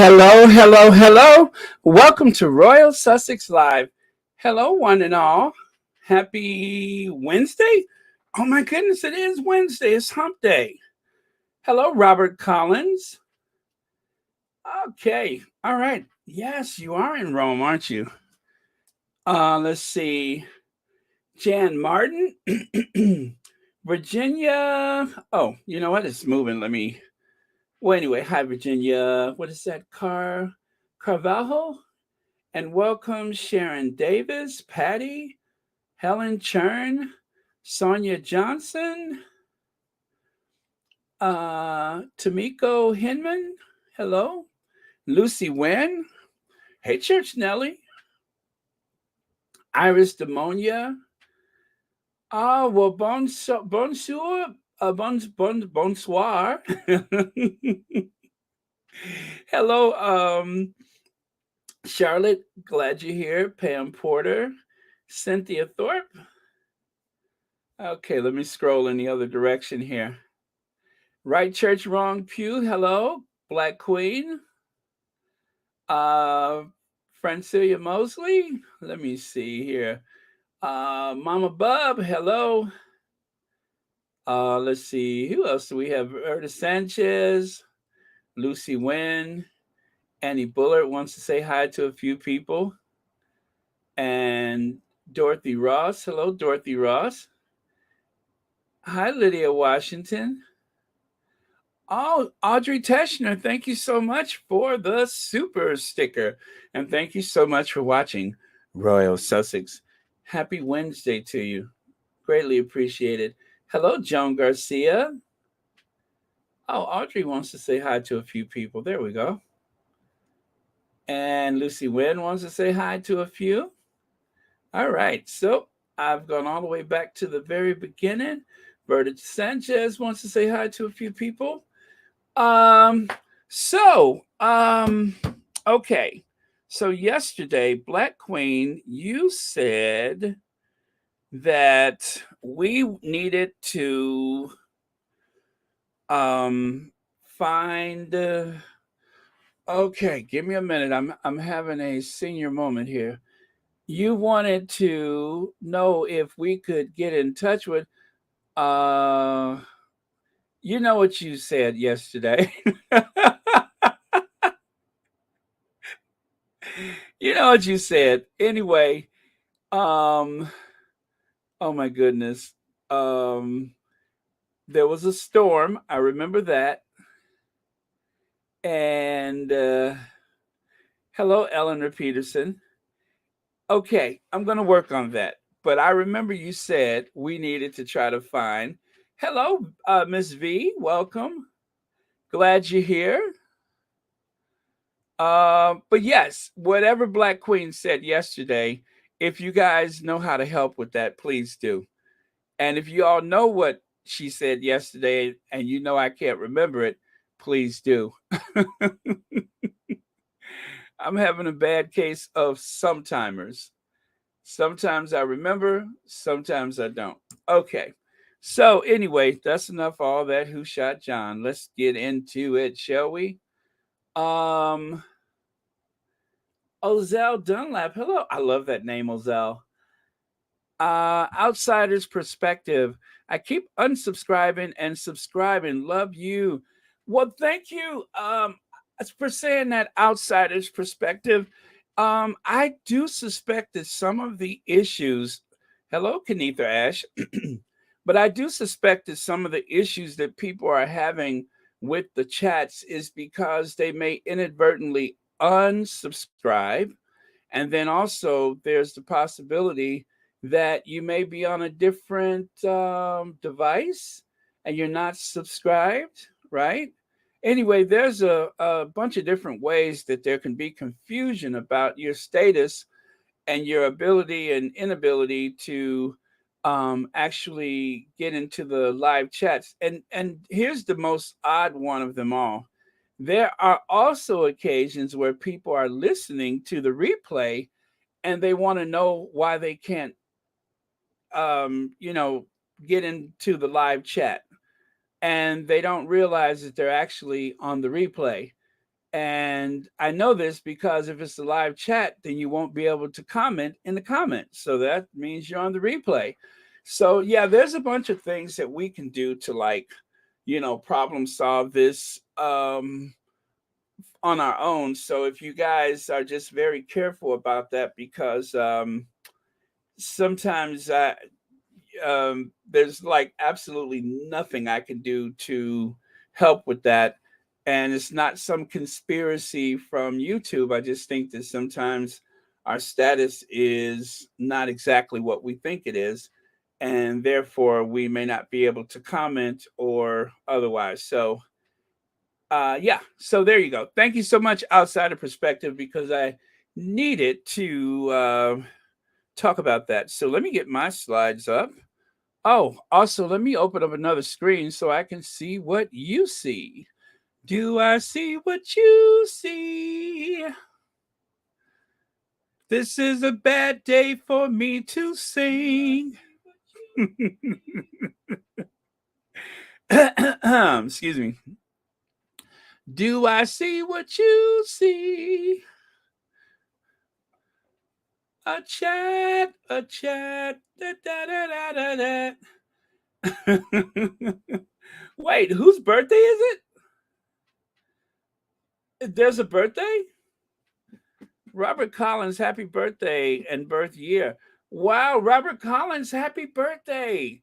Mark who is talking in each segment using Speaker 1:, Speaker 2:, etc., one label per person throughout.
Speaker 1: Hello, hello, hello. Welcome to Royal Sussex Live. Hello, one and all. Happy Wednesday. Oh my goodness, it is Wednesday. It's hump day. Hello, Robert Collins. Okay, all right. Yes, you are in Rome, aren't you? Let's see. Jan Martin. Virginia. Oh, you know what? It's moving. Well, anyway, hi, Virginia. What is that? Carvalho? And welcome Sharon Davis, Patty, Helen Chern, Sonia Johnson, Tamiko Hinman. Hello. Lucy Wen. Hey, Church Nelly. Iris Demonia. Well, bonsoir. Bonsoir. Hello, Charlotte. Glad you're here. Pam Porter. Cynthia Thorpe. Okay, let me scroll in the other direction here. Right Church, Wrong Pew. Hello. Black Queen. Uh, Francilia Mosley. Let me see here. Mama Bub. Hello. Let's see. Who else do we have? Erda Sanchez. Lucy Wynn. Annie Bullard wants to say hi to a few people. And Dorothy Ross. Hello, Dorothy Ross. Hi, Lydia Washington. Oh, Audrey Teschner, thank you so much for the super sticker. And thank you so much for watching Royal Sussex. Happy Wednesday to you. Greatly appreciated. Hello, Joan Garcia. Oh, Audrey wants to say hi to a few people. There we go. And Lucy Wynn wants to say hi to a few. All right. So I've gone all the way back to the very beginning. Berta Sanchez wants to say hi to a few people. Um, so, okay. So yesterday, Black Queen, you said that we needed to find okay, give me a minute. I'm having a senior moment here. You wanted to know if we could get in touch with uh you know what you said yesterday. You know what you said. Anyway, um oh my goodness. Um there was a storm. I remember that. And hello, Eleanor Peterson. Okay, I'm going to work on that. But I remember you said we needed to try to find. Hello, Miss V. Welcome. Glad you're here. But yes, whatever Black Queen said yesterday, if you guys know how to help with that, please do. And if you all know what she said yesterday and you know I can't remember it, please do. I'm having a bad case of sometimers. Sometimes I remember, sometimes I don't. Okay. So anyway, that's enough of all that who shot John. Let's get into it, shall we? Um Ozell Dunlap. Hello. I love that name, Ozell. Outsider's perspective. I keep unsubscribing and subscribing. Love you. Well, thank you for saying that outsider's perspective. I do suspect that some of the issues, hello, Kenetha Ash, but I do suspect that some of the issues that people are having with the chats is because they may inadvertently unsubscribe. And then also, there's the possibility that you may be on a different device and you're not subscribed, right? Anyway, there's a bunch of different ways that there can be confusion about your status and your ability and inability to actually get into the live chats. And here's the most odd one of them all. There are also occasions where people are listening to the replay and they want to know why they can't you know, get into the live chat, and they don't realize that they're actually on the replay. And I know this because if it's a live chat, then you won't be able to comment in the comments. So that means you're on the replay. So yeah, there's a bunch of things that we can do to like, problem solve this on our own. So if you guys are just very careful about that, because sometimes there's like absolutely nothing I can do to help with that. And it's not some conspiracy from YouTube. I just think that sometimes our status is not exactly what we think it is. And therefore, we may not be able to comment or otherwise. So, yeah, so there you go. Thank you so much, Outsider Perspective, because I needed to talk about that. So, let me get my slides up. Oh, also, let me open up another screen so I can see what you see. Do I see what you see? This is a bad day for me to sing. Excuse me. Do I see what you see? A chat, da da da da da da. Wait, whose birthday is it? There's a birthday? Robert Collins, happy birthday and birth year. Wow, Robert Collins, happy birthday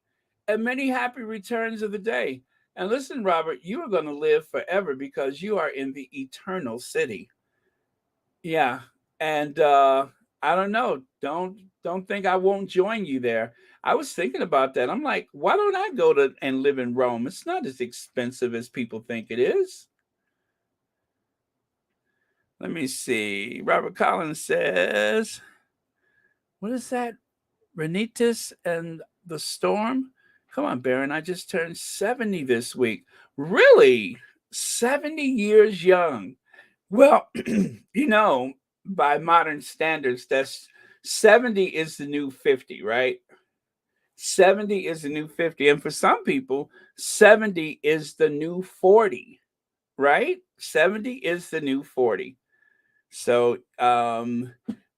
Speaker 1: and many happy returns of the day. And listen, Robert, you are going to live forever because you are in the eternal city. Yeah. And I don't know. Don't think I won't join you there. I was thinking about that. I'm like, why don't I go to and live in Rome? It's not as expensive as people think it is. Let me see. Robert Collins says, what is that? Renitis and the Storm? Come on, Baron. I just turned 70 this week. Really? 70 years young. Well, by modern standards, that's 70 is the new 50, right? 70 is the new 50. And for some people, 70 is the new 40, right? 70 is the new 40. So no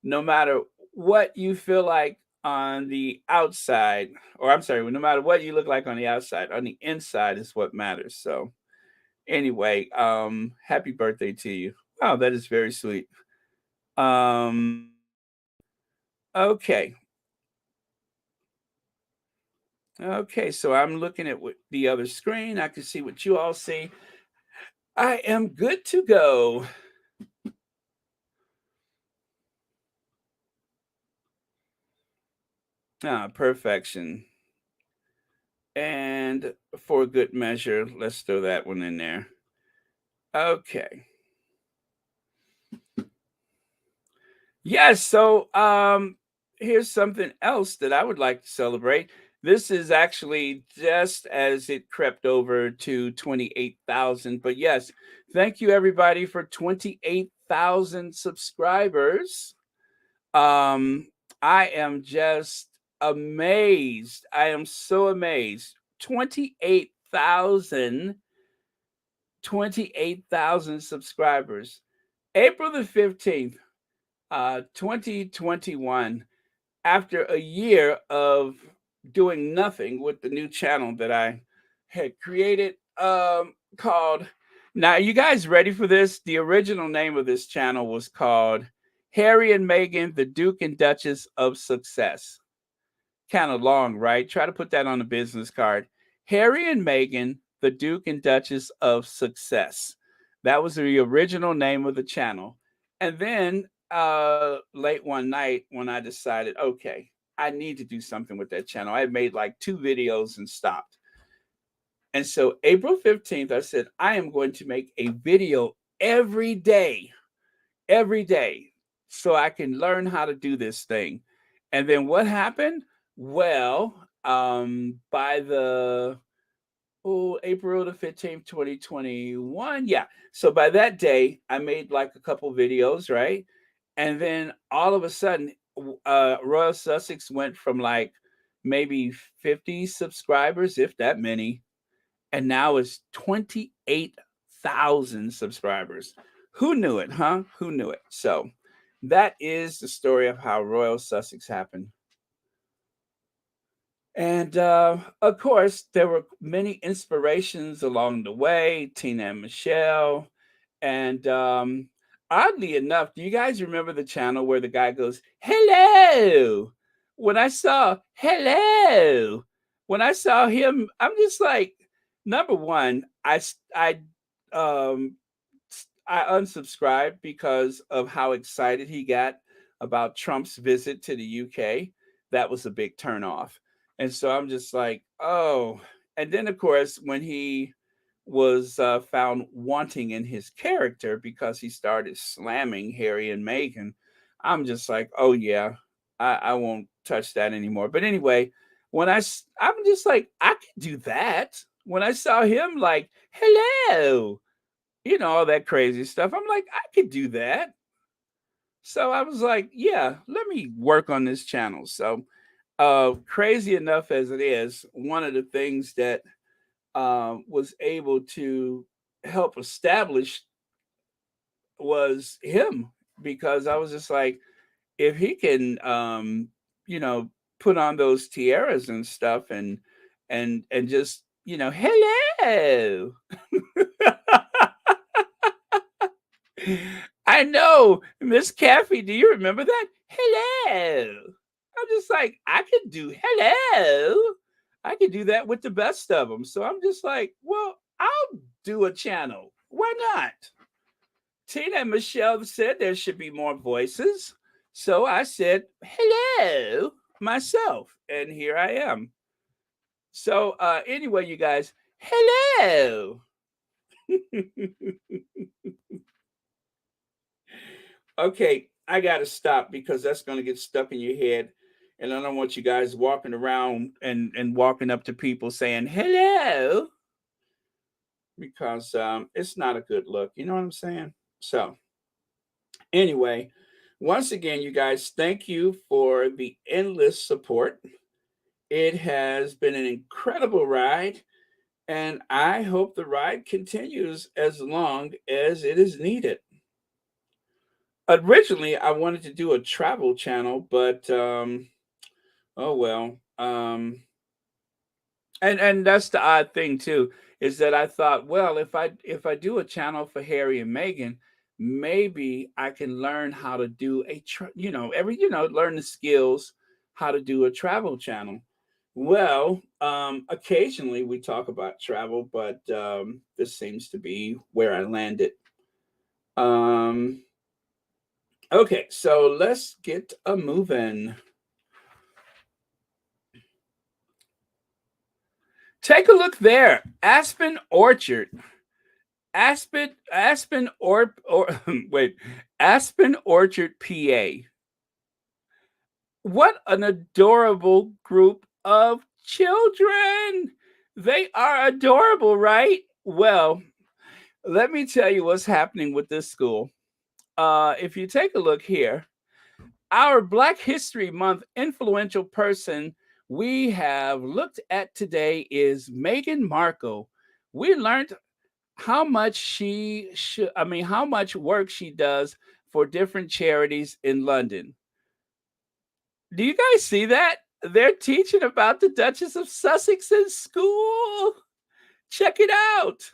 Speaker 1: matter what you feel like on the outside, or I'm sorry, no matter what you look like on the outside, on the inside is what matters. So anyway, happy birthday to you. Wow, that is very sweet. Um okay. Okay, so I'm looking at the other screen. I can see what you all see. I am good to go. Perfection. And for good measure, let's throw that one in there. Okay. Yes, so here's something else that I would like to celebrate. This is actually just as it crept over to 28,000. But yes, thank you everybody for 28,000 subscribers. Um I am just amazed. I am so amazed. 28,000 subscribers. April the 15th, 2021, after a year of doing nothing with the new channel that I had created, called, now you guys ready for this? The original name of this channel was called Harry and Meghan, the Duke and Duchess of Success. Kind of long, right? Try to put that on a business card. Harry and Meghan, the Duke and Duchess of Success. That was the original name of the channel. And then late one night when I decided, okay, I need to do something with that channel. I had made like 2 videos and stopped. And so April 15th, I said, I am going to make a video every day, so I can learn how to do this thing. And then what happened? Well, by the April the 15th, 2021. Yeah. So by that day, I made like a couple videos, right? And then all of a sudden, Royal Sussex went from like maybe 50 subscribers, if that many, and now it's 28,000 subscribers. Who knew it, huh? Who knew it? So that is the story of how Royal Sussex happened. And of course, there were many inspirations along the way. Tina and Michelle. And oddly enough, do you guys remember the channel where the guy goes, "Hello"? Hello, when I saw him, I'm just like, number one, um, I unsubscribed because of how excited he got about Trump's visit to the UK. That was a big turnoff. And so I'm just like, oh. And then, of course, when he was found wanting in his character because he started slamming Harry and Meghan, I'm just like, oh, yeah, I won't touch that anymore. But anyway, I'm just like, I could do that. When I saw him, like, hello, all that crazy stuff. I'm like, I could do that. So I was like, yeah, let me work on this channel. So, crazy enough as it is, one of the things that was able to help establish was him, because I was just like, if he can, you know, put on those tiaras and stuff and just, hello. I know, Miss Caffey. Do you remember that? Hello. I'm just like, I could do hello. I could do that with the best of them. So I'm just like, well, I'll do a channel. Why not? Tina and Michelle said there should be more voices. So I said, hello myself. And here I am. So anyway, you guys, hello. Okay, I gotta stop because that's gonna get stuck in your head, and I don't want you guys walking around and walking up to people saying hello, because it's not a good look. You know what I'm saying? So anyway, once again, you guys, thank you for the endless support. It has been an incredible ride, and I hope the ride continues as long as it is needed. Originally, I wanted to do a travel channel, but oh well. And that's the odd thing too, is that I thought, well, if I do a channel for Harry and Meghan, maybe I can learn how to do learn the skills how to do a travel channel. Well, occasionally we talk about travel, but this seems to be where I landed. Um, okay, so let's get a moving. Take a look there. Aspen Orchard. Wait, Aspen Orchard, PA. What an adorable group of children. They are adorable, right? Well, let me tell you what's happening with this school. If you take a look here, our Black History Month influential person we have looked at today is Meghan Markle. We learned how much how much work she does for different charities in London. Do you guys see that? They're teaching about the Duchess of Sussex in school. Check it out.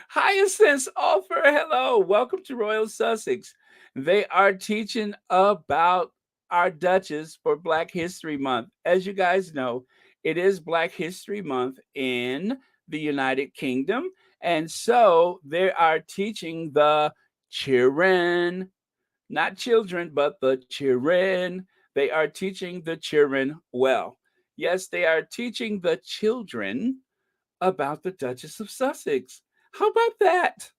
Speaker 1: Hyacinth's offer. Hello. Welcome to Royal Sussex. They are teaching about our Duchess for Black History Month. As you guys know, it is Black History Month in the United Kingdom. And so they are teaching the children, not children, but the children. They are teaching the children well. Yes, they are teaching the children about the Duchess of Sussex. How about that?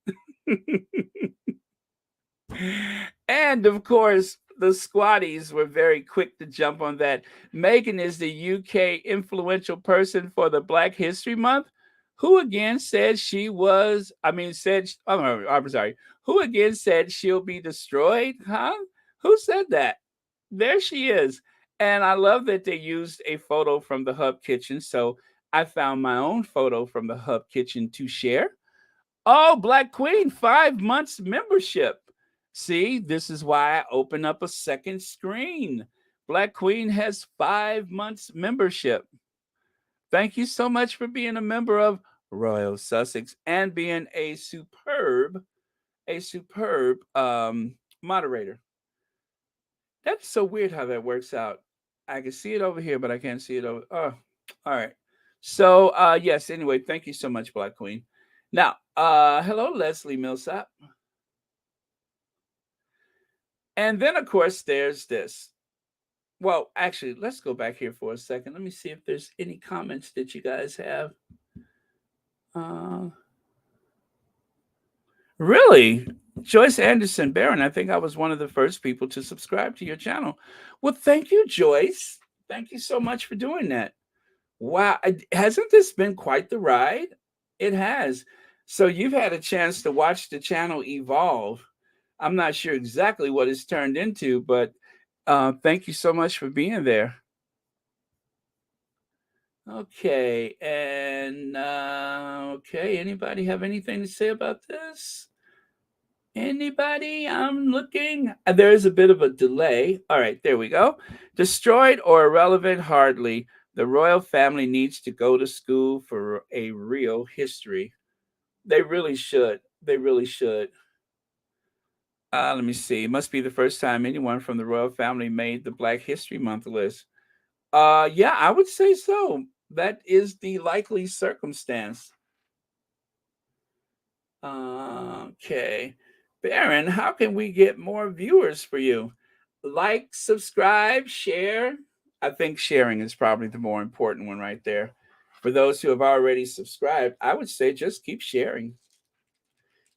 Speaker 1: And of course, the squatties were very quick to jump on that. Meghan is the UK influential person for the Black History Month. Who again said she was, I mean, said, oh, I'm sorry. Who again said she'll be destroyed? Huh? Who said that? There she is. And I love that they used a photo from the Hub Kitchen. So I found my own photo from the Hub Kitchen to share. Oh, Black Queen, 5 months membership. See, this is why I open up a second screen. Black Queen has 5 months membership. Thank you so much for being a member of Royal Sussex and being a superb moderator. That's so weird how that works out. I can see it over here, but I can't see it over. Oh, all right. So, yes. Anyway, thank you so much, Black Queen. Now, hello, Leslie Millsap, and then of course there's this. Well, actually, let's go back here for a second. Let me see if there's any comments that you guys have. Uh, Really? Joyce Anderson Barron, I think I was one of the first people to subscribe to your channel. Well, thank you, Joyce. Thank you so much for doing that. Wow. Hasn't this been quite the ride? It has. So you've had a chance to watch the channel evolve. I'm not sure exactly what it's turned into, but thank you so much for being there. Okay. And okay, anybody have anything to say about this? Anybody? I'm looking. There is a bit of a delay. All right, there we go. Destroyed or irrelevant? Hardly. The royal family needs to go to school for a real history. They really should. They really should. Let me see. It must be the first time anyone from the royal family made the Black History Month list. Yeah, I would say so. That is the likely circumstance. Okay. Baron, how can we get more viewers for you? Like, subscribe, share. I think sharing is probably the more important one right there. For those who have already subscribed, I would say just keep sharing.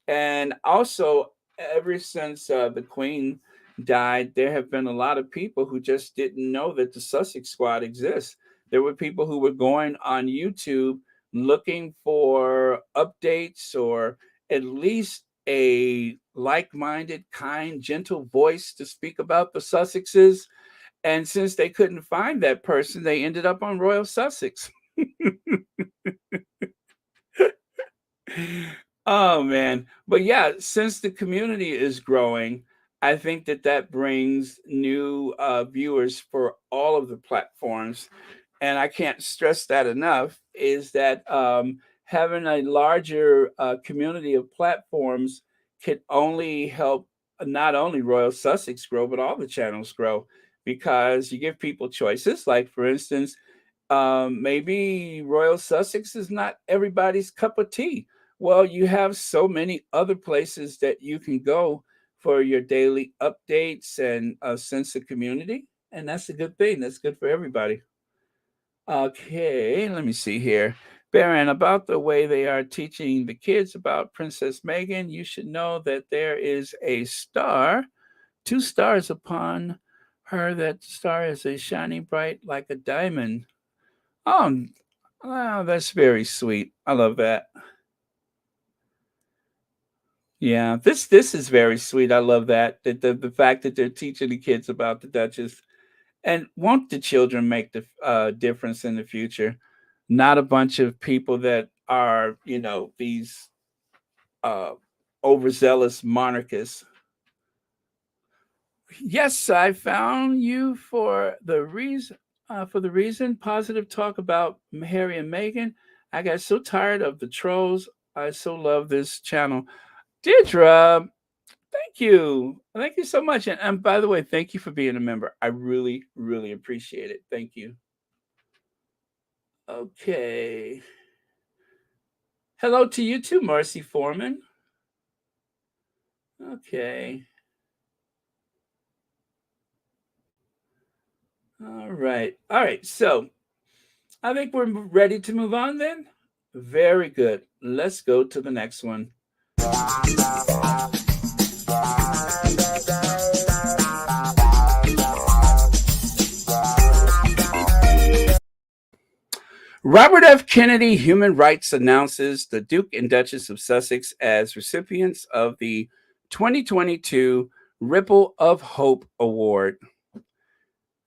Speaker 1: And also, ever since the Queen died, there have been a lot of people who just didn't know that the Sussex Squad exists. There were people who were going on YouTube looking for updates or at least a like minded, kind, gentle voice to speak about the Sussexes. And since they couldn't find that person, they ended up on Royal Sussex. Oh man. But yeah, since the community is growing, I think that that brings new viewers for all of the platforms. And I can't stress that enough is that having a larger community of platforms can only help not only Royal Sussex grow, but all the channels grow because you give people choices. Like, for instance, maybe Royal Sussex is not everybody's cup of tea. Well, you have so many other places that you can go for your daily updates and a sense of community. And that's a good thing. That's good for everybody. Okay, let me see here. Baron, about the way they are teaching the kids about Princess Meghan, you should know that there is a star, two stars upon her. That star is a shining bright like a diamond. Oh, wow, that's very sweet. I love that. Yeah, this is very sweet. I love that. The fact that they're teaching the kids about the Duchess. And won't the children make the difference in the future? Not a bunch of people that are, these uh, overzealous monarchists. Yes, I found you for the reason positive talk about Harry and Meghan. I got so tired of the trolls. I so love this channel. Deirdre, thank you so much. And by the way, thank you for being a member. I really, really appreciate it. Thank you. Okay. Hello to you too, Marcy Foreman. Okay. All right. All right. So I think we're ready to move on then. Very good. Let's go to the next one. Robert F. Kennedy Human Rights announces the Duke and Duchess of Sussex as recipients of the 2022 Ripple of Hope Award.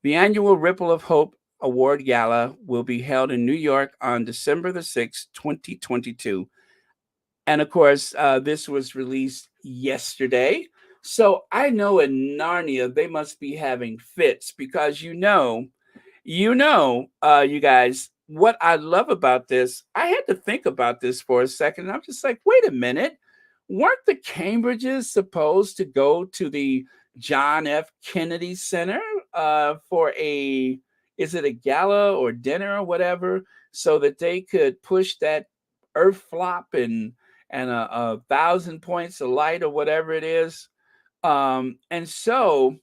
Speaker 1: The annual Ripple of Hope Award Gala will be held in New York on December the 6th, 2022. And of course, this was released yesterday. So I know in Narnia they must be having fits because you guys, what I love about this, I had to think about this for a second. And I'm just like, wait a minute. Weren't the Cambridges supposed to go to the John F. Kennedy Center for is it a gala or dinner or whatever, so that they could push that Earth flop and a thousand points of light or whatever it is? And so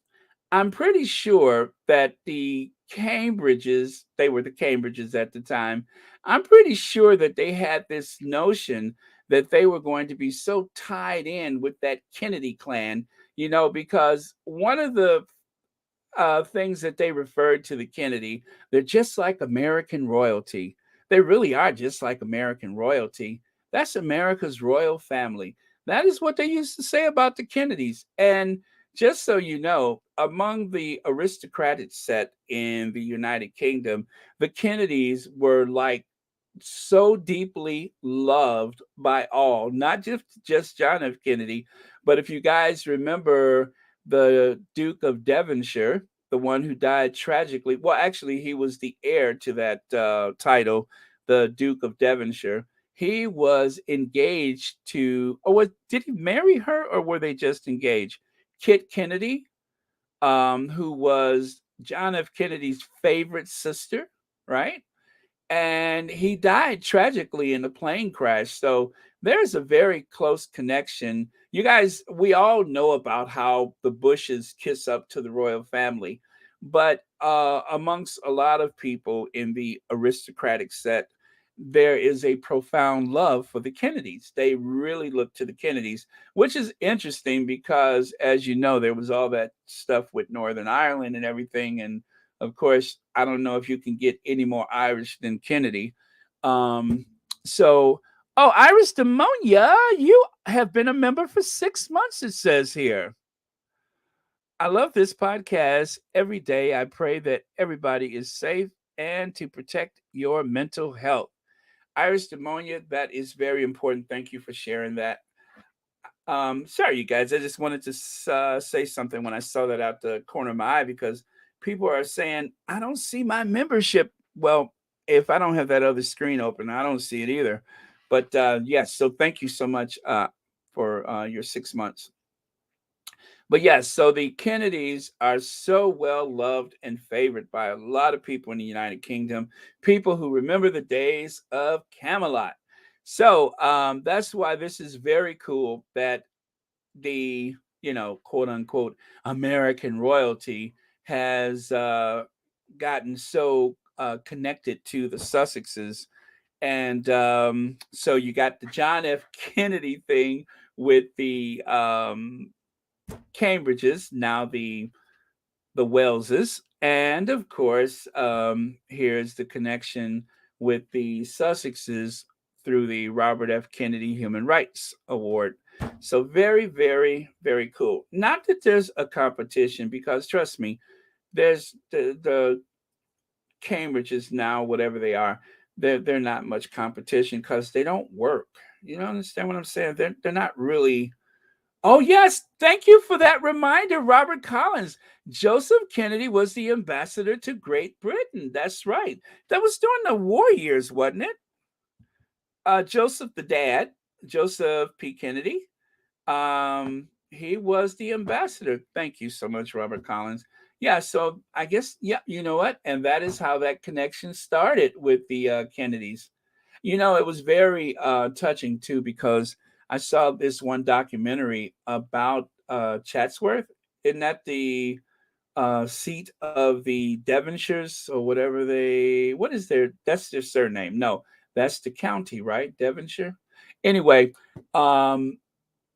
Speaker 1: I'm pretty sure that the Cambridges, they were the Cambridges at the time, I'm pretty sure that they had this notion that they were going to be so tied in with that Kennedy clan, because one of the things that they referred to the Kennedy, they're just like American royalty. They really are just like American royalty. That's America's royal family. That is what they used to say about the Kennedys. And just so you know, among the aristocratic set in the United Kingdom, the Kennedys were like so deeply loved by all, not just John F. Kennedy, but if you guys remember the Duke of Devonshire, the one who died tragically. Well, actually, he was the heir to that title, the Duke of Devonshire. He was engaged to, or did he marry her, or were they just engaged? Kit Kennedy, who was John F. Kennedy's favorite sister, right? And he died tragically in a plane crash. So there's a very close connection. You guys, we all know about how the Bushes kiss up to the royal family, but amongst a lot of people in the aristocratic set, there is a profound love for the Kennedys. They really look to the Kennedys, which is interesting because, as you know, there was all that stuff with Northern Ireland and everything. And of course, I don't know if you can get any more Irish than Kennedy. Um, so, oh, Iris Demonia, you have been a member for 6 months, it says here. I love this podcast. Every day, I pray that everybody is safe and to protect your mental health. Iris Demonia, that is very important. Thank you for sharing that. Sorry, you guys. I just wanted to say something when I saw that out the corner of my eye because people are saying, I don't see my membership. Well, if I don't have that other screen open, I don't see it either. But yes, so thank you so much for your 6 months. But yes, so the Kennedys are so well loved and favored by a lot of people in the United Kingdom, people who remember the days of Camelot. So that's why this is very cool that the, quote unquote, American royalty has gotten so connected to the Sussexes. And so you got the John F. Kennedy thing with the Cambridges, now the Welleses, and of course, here's the connection with the Sussexes through the Robert F. Kennedy Human Rights Award. So very, very, very cool. Not that there's a competition, because trust me, there's the Cambridges now, whatever they are, they're not much competition because they don't work. You don't understand what I'm saying? They're not really. Oh, yes. Thank you for that reminder, Robert Collins. Joseph Kennedy was the ambassador to Great Britain. That's right. That was during the war years, wasn't it? Joseph, the dad, Joseph P. Kennedy, he was the ambassador. Thank you so much, Robert Collins. Yeah, so I guess, yeah, you know what? And that is how that connection started with the Kennedys. It was very touching too, because I saw this one documentary about Chatsworth. Isn't that the seat of the Devonshires or whatever what is that's their surname? No, that's the county, right? Devonshire. Anyway, um,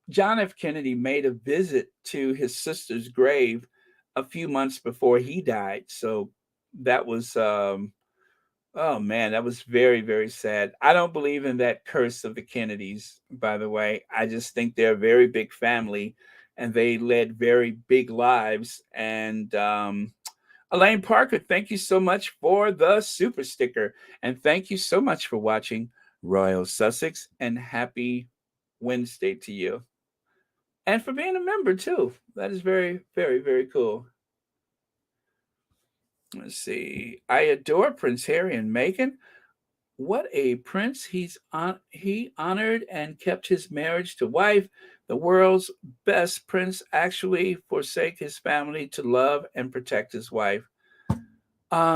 Speaker 1: John F. Kennedy made a visit to his sister's grave a few months before he died. So that was oh man, that was very, very sad. I don't believe in that curse of the Kennedys, by the way. I just think they're a very big family and they led very big lives. And Elaine Parker, thank you so much for the super sticker. And thank you so much for watching Royal Sussex, and happy Wednesday to you. And for being a member too. That is very, very, very cool. Let's see. I adore Prince Harry and Meghan. What a prince. He honored and kept his marriage to wife. The world's best prince actually forsake his family to love and protect his wife.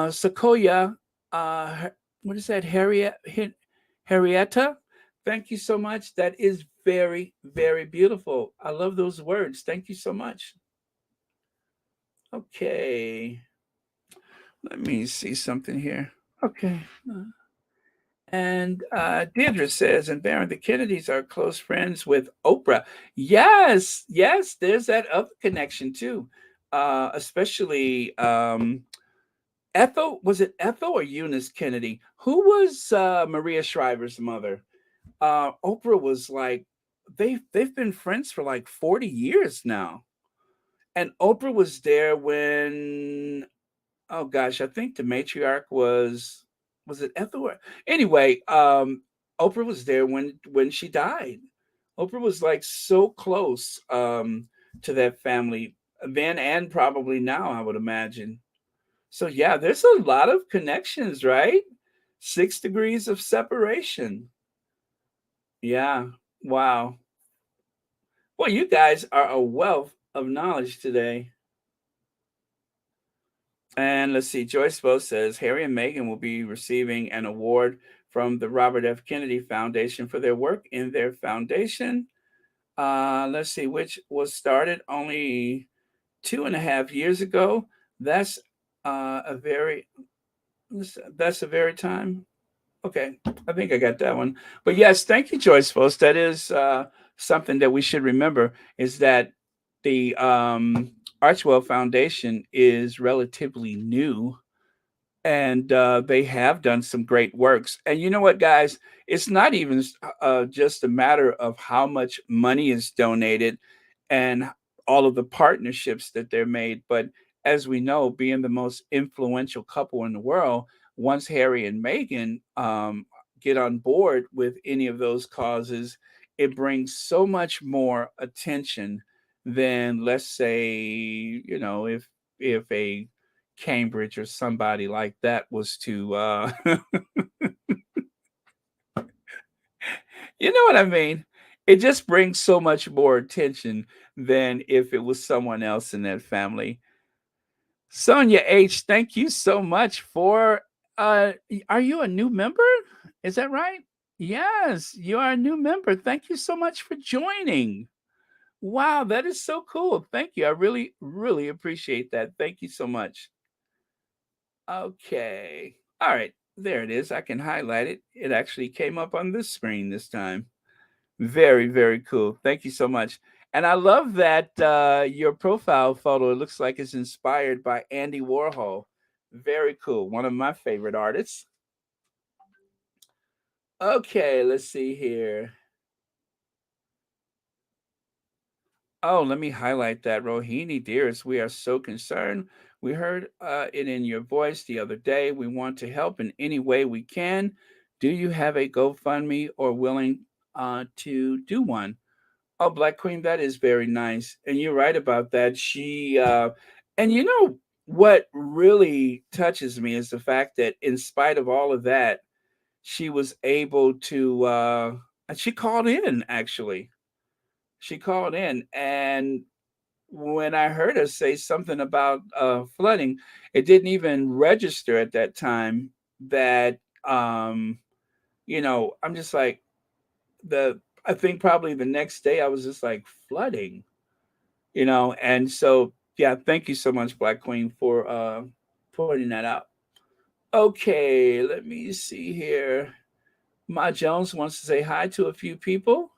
Speaker 1: Sequoia, uh, what is that? Harrietta? Thank you so much. That is very, very beautiful. I love those words. Thank you so much. Okay. Let me see something here. Okay. And Deirdre says, and Baron, the Kennedys are close friends with Oprah. Yes, yes, there's that other connection too. Especially Ethel, was it Ethel or Eunice Kennedy? Who was Maria Shriver's mother? Oprah was like, they've been friends for like 40 years now. And Oprah was there when, oh gosh, I think the matriarch was it Ethel? Anyway, Oprah was there when she died. Oprah was like so close to that family then and probably now, I would imagine. So yeah, there's a lot of connections, right? 6 degrees of separation. Yeah. Wow. Well, you guys are a wealth of knowledge today. And let's see, Joyce Bo says Harry and Meghan will be receiving an award from the Robert F. Kennedy Foundation for their work in their foundation. Let's see, which was started only 2.5 years ago. That's a very that's a very time. Okay, I think I got that one. But yes, thank you, Joyce Post. That is something that we should remember is that the Archwell Foundation is relatively new and they have done some great works. And you know what, guys? It's not even just a matter of how much money is donated and all of the partnerships that they're made, but as we know, being the most influential couple in the world, once Harry and Meghan get on board with any of those causes, it brings so much more attention than, let's say, if a Cambridge or somebody like that was to, you know what I mean? It just brings so much more attention than if it was someone else in that family. Sonia H, thank you so much for. Are you a new member? Is that right? Yes, you are a new member. Thank you so much for joining. Wow, that is so cool. Thank you. I really, really appreciate that. Thank you so much. Okay. All right. There it is. I can highlight it. It actually came up on this screen this time. Very, very cool. Thank you so much. And I love that your profile photo, it looks like it's inspired by Andy Warhol. Very cool. One of my favorite artists. Okay, let's see here. Oh, let me highlight that. Rohini, dearest, we are so concerned. We heard it in your voice the other day. We want to help in any way we can. Do you have a GoFundMe or willing to do one? Oh, Black Queen, that is very nice. And you're right about that. And you know what really touches me is the fact that in spite of all of that, she was able to, and she called in actually. She called in. And when I heard her say something about flooding, it didn't even register at that time that, I'm just like, I think probably the next day I was just like flooding, and so yeah, thank you so much, Black Queen, for pointing that out. Okay, let me see here. Ma Jones wants to say hi to a few people.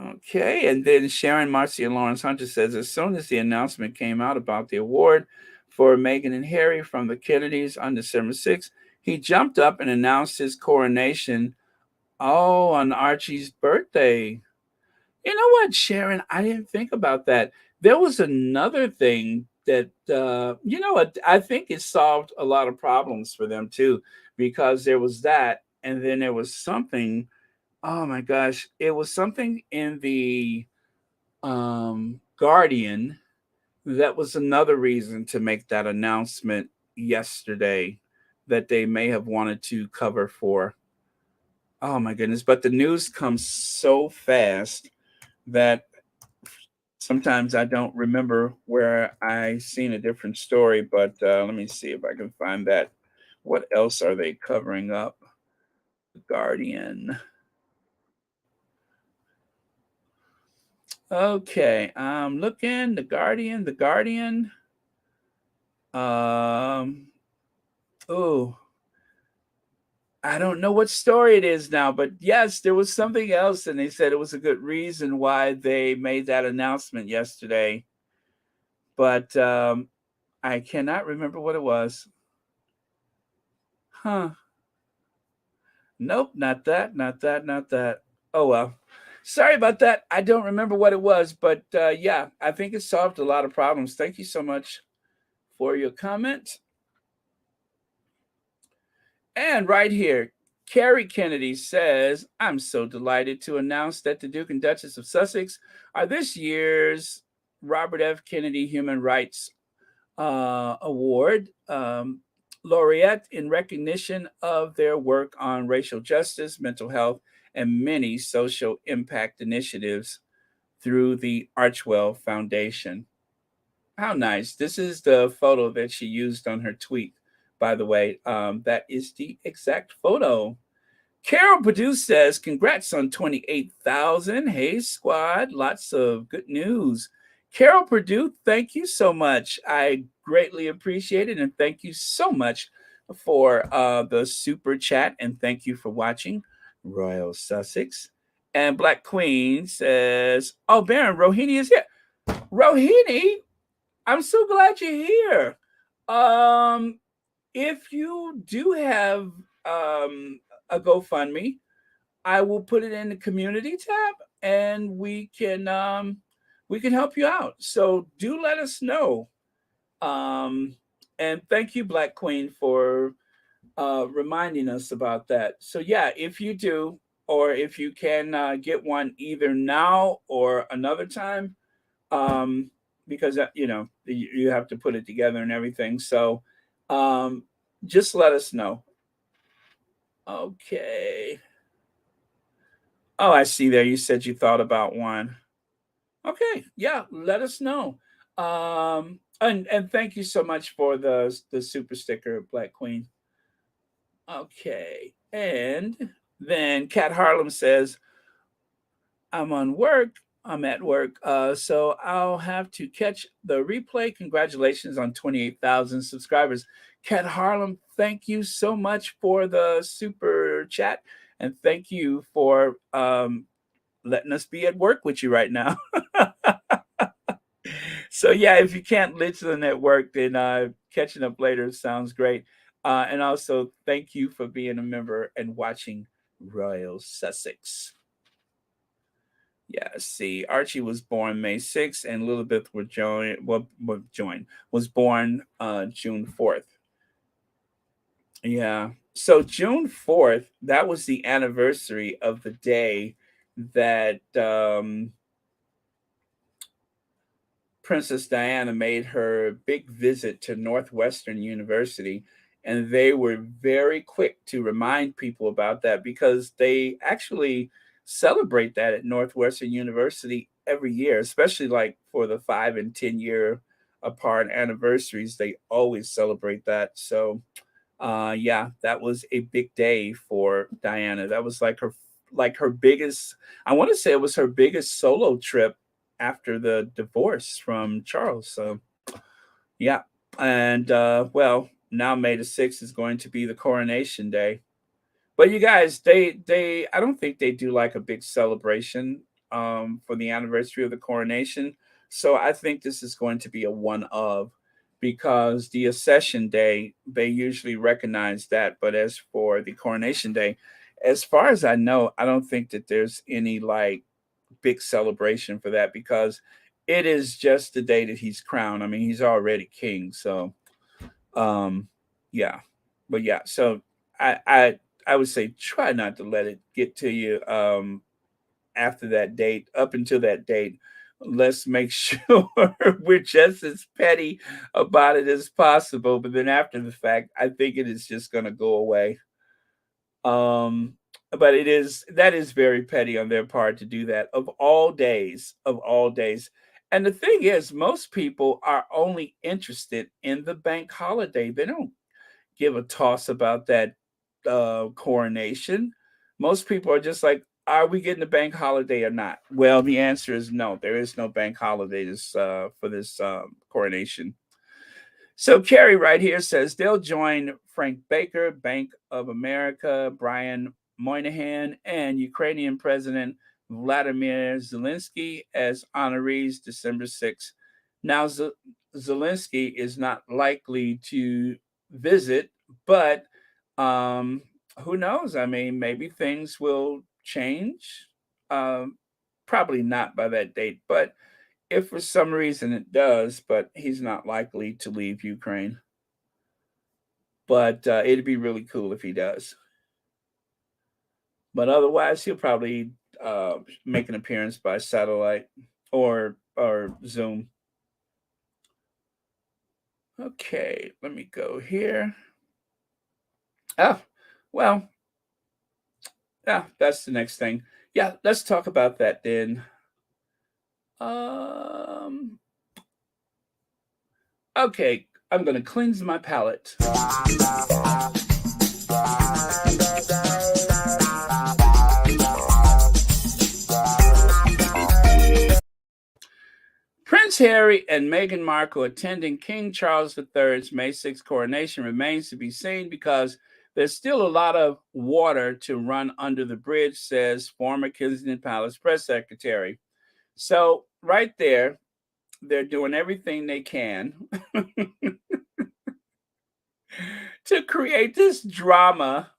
Speaker 1: Okay, and then Sharon Marcia Lawrence Hunter says as soon as the announcement came out about the award for Meghan and Harry from the Kennedys on December 6th, he jumped up and announced his coronation. Oh, on Archie's birthday. You know what, Sharon? I didn't think about that. There was another thing that, you know what? I think it solved a lot of problems for them too, because there was that. and then there was something. Oh my gosh, it was something in the Guardian. That was another reason to make that announcement yesterday that they may have wanted to cover for. Oh my goodness, but the news comes so fast that sometimes I don't remember where I seen a different story, but let me see if I can find that. What else are they covering up? The Guardian. Okay, I'm looking. The Guardian. The Guardian. Um. Oh, I don't know what story it is now, but yes, there was something else, and they said it was a good reason why they made that announcement yesterday. But I cannot remember what it was. Huh. Nope, not that, not that, not that. Oh well. Sorry about that. I don't remember what it was, but yeah, I think it solved a lot of problems. Thank you so much for your comment. And right here, Carrie Kennedy says, I'm so delighted to announce that the Duke and Duchess of Sussex are this year's Robert F. Kennedy Human Rights Award laureate in recognition of their work on racial justice, mental health, and many social impact initiatives through the Archwell Foundation. How nice. This is the photo that she used on her tweet, by the way. That is the exact photo. Carol Purdue says, congrats on 28,000. Hey, squad. Lots of good news. Carol Purdue, thank you so much. I greatly appreciate it. And thank you so much for the super chat. And thank you for watching Royal Sussex. And Black Queen says, oh, Baron, Rohini is here. Rohini, I'm so glad you're here. Um, if you do have a GoFundMe, I will put it in the community tab, and we can help you out. So do let us know. And thank you, Black Queen, for reminding us about that. So yeah, if you do, or if you can get one either now or another time, um, because you have to put it together and everything. So just let us know. Okay. Oh, I see there. You said you thought about one. Okay, yeah, let us know. And thank you so much for the super sticker, Black Queen. Okay, and then Kat Harlem says, I'm on work. I'm at work, so I'll have to catch the replay. Congratulations on 28,000 subscribers. Kat Harlem, thank you so much for the super chat, and thank you for letting us be at work with you right now. So yeah, if you can't listen at work, then catching up later sounds great. And also, thank you for being a member and watching Royal Sussex. Yeah, see, Archie was born May 6th, and Lilibeth was born June 4th. Yeah. So June 4th, that was the anniversary of the day that Princess Diana made her big visit to Northwestern University, and they were very quick to remind people about that because they actually celebrate that at Northwestern University every year, especially like for the 5 and 10 year apart anniversaries. They always celebrate that. So, yeah, that was a big day for Diana. That was like her biggest. I want to say it was her biggest solo trip after the divorce from Charles. So yeah, and well, now May the 6th is going to be the coronation day. But you guys, they I don't think they do like a big celebration for the anniversary of the coronation. So I think this is going to be a one of, because the accession day they usually recognize that, but as for the coronation day, as far as I know, I don't think that there's any like big celebration for that, because it is just the day that he's crowned. I mean, he's already king, so um yeah. But yeah, so I I would say try not to let it get to you after that date. Up until that date, let's make sure we're just as petty about it as possible. But then after the fact, I think it is just going to go away. Um, but that is very petty on their part to do that. Of all days. And the thing is, most people are only interested in the bank holiday. They don't give a toss about that coronation. Most people are just like, are we getting a bank holiday or not? Well, the answer is no. There is no bank holiday for this coronation. So Carrie right here says they'll join Frank Baker, Bank of America, Brian Moynihan, and Ukrainian President Vladimir Zelensky as honorees December 6th. Now, Zelensky is not likely to visit, but um, who knows? I mean, maybe things will change. Um, Probably not by that date, but if for some reason it does, but he's not likely to leave Ukraine. But it'd be really cool if he does. But otherwise, he'll probably make an appearance by satellite or Zoom. Okay, let me go here. Oh, well, yeah, that's the next thing. Yeah, let's talk about that then. Okay, I'm gonna cleanse my palate. Prince Harry and Meghan Markle attending King Charles III's May 6th coronation remains to be seen because there's still a lot of water to run under the bridge, says former Kensington Palace press secretary. So, right there, they're doing everything they can to create this drama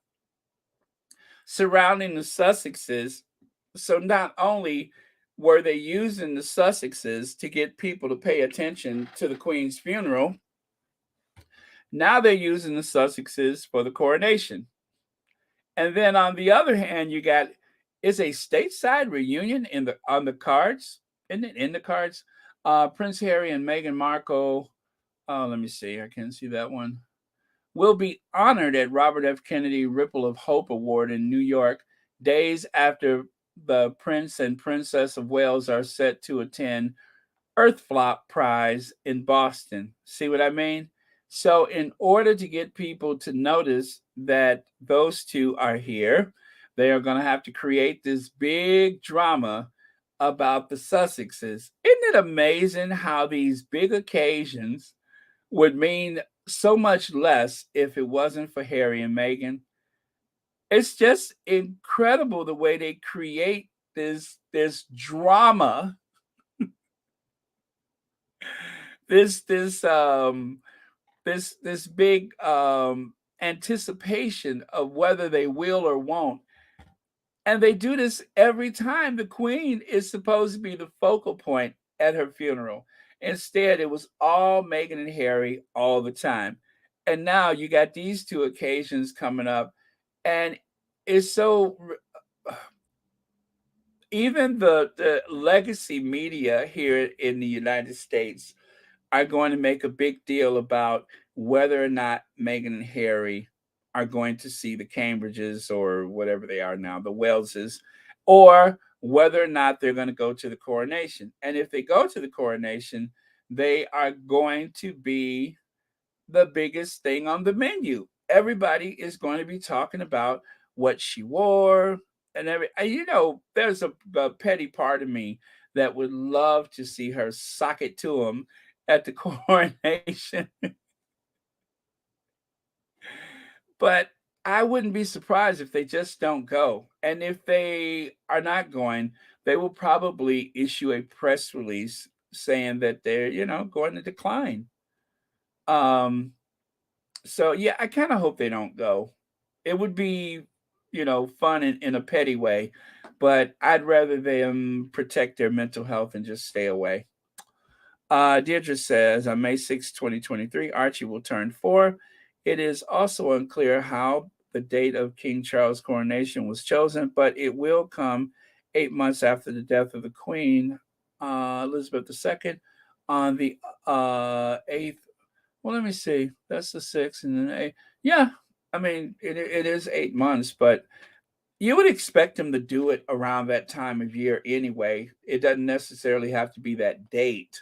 Speaker 1: surrounding the Sussexes. So, not only were they using the Sussexes to get people to pay attention to the Queen's funeral, now they're using the Sussexes for the coronation. And then on the other hand, you got is a stateside reunion on the cards. Isn't it in the cards? Prince Harry and Meghan Markle. Oh, let me see. I can't see that one. Will be honored at Robert F. Kennedy Ripple of Hope Award in New York, days after the Prince and Princess of Wales are set to attend Earthflop Prize in Boston. See what I mean? So, in order to get people to notice that those two are here, they are going to have to create this big drama about the Sussexes. Isn't it amazing how these big occasions would mean so much less if it wasn't for Harry and Meghan? It's just incredible the way they create this drama, this this this big anticipation of whether they will or won't. And they do this every time the Queen is supposed to be the focal point at her funeral. Instead, it was all Meghan and Harry all the time. And now you got these two occasions coming up, and it's so even the legacy media here in the United States are going to make a big deal about whether or not Meghan and Harry are going to see the Cambridges or whatever they are now, the Waleses, or whether or not they're going to go to the coronation. And if they go to the coronation, they are going to be the biggest thing on the menu. Everybody is going to be talking about what she wore and there's a petty part of me that would love to see her sock it to him at the coronation. But I wouldn't be surprised if they just don't go. And if they are not going, they will probably issue a press release saying that they're, going to decline. So yeah, I kind of hope they don't go. It would be, fun in a petty way, but I'd rather them protect their mental health and just stay away. Deirdre says on May 6, 2023, Archie will turn 4. It is also unclear how the date of King Charles' coronation was chosen, but it will come 8 months after the death of the Queen, Elizabeth II, on the 8th. Well, let me see. That's the 6th and then the 8th. Yeah, I mean, it is 8 months, but you would expect them to do it around that time of year anyway. It doesn't necessarily have to be that date,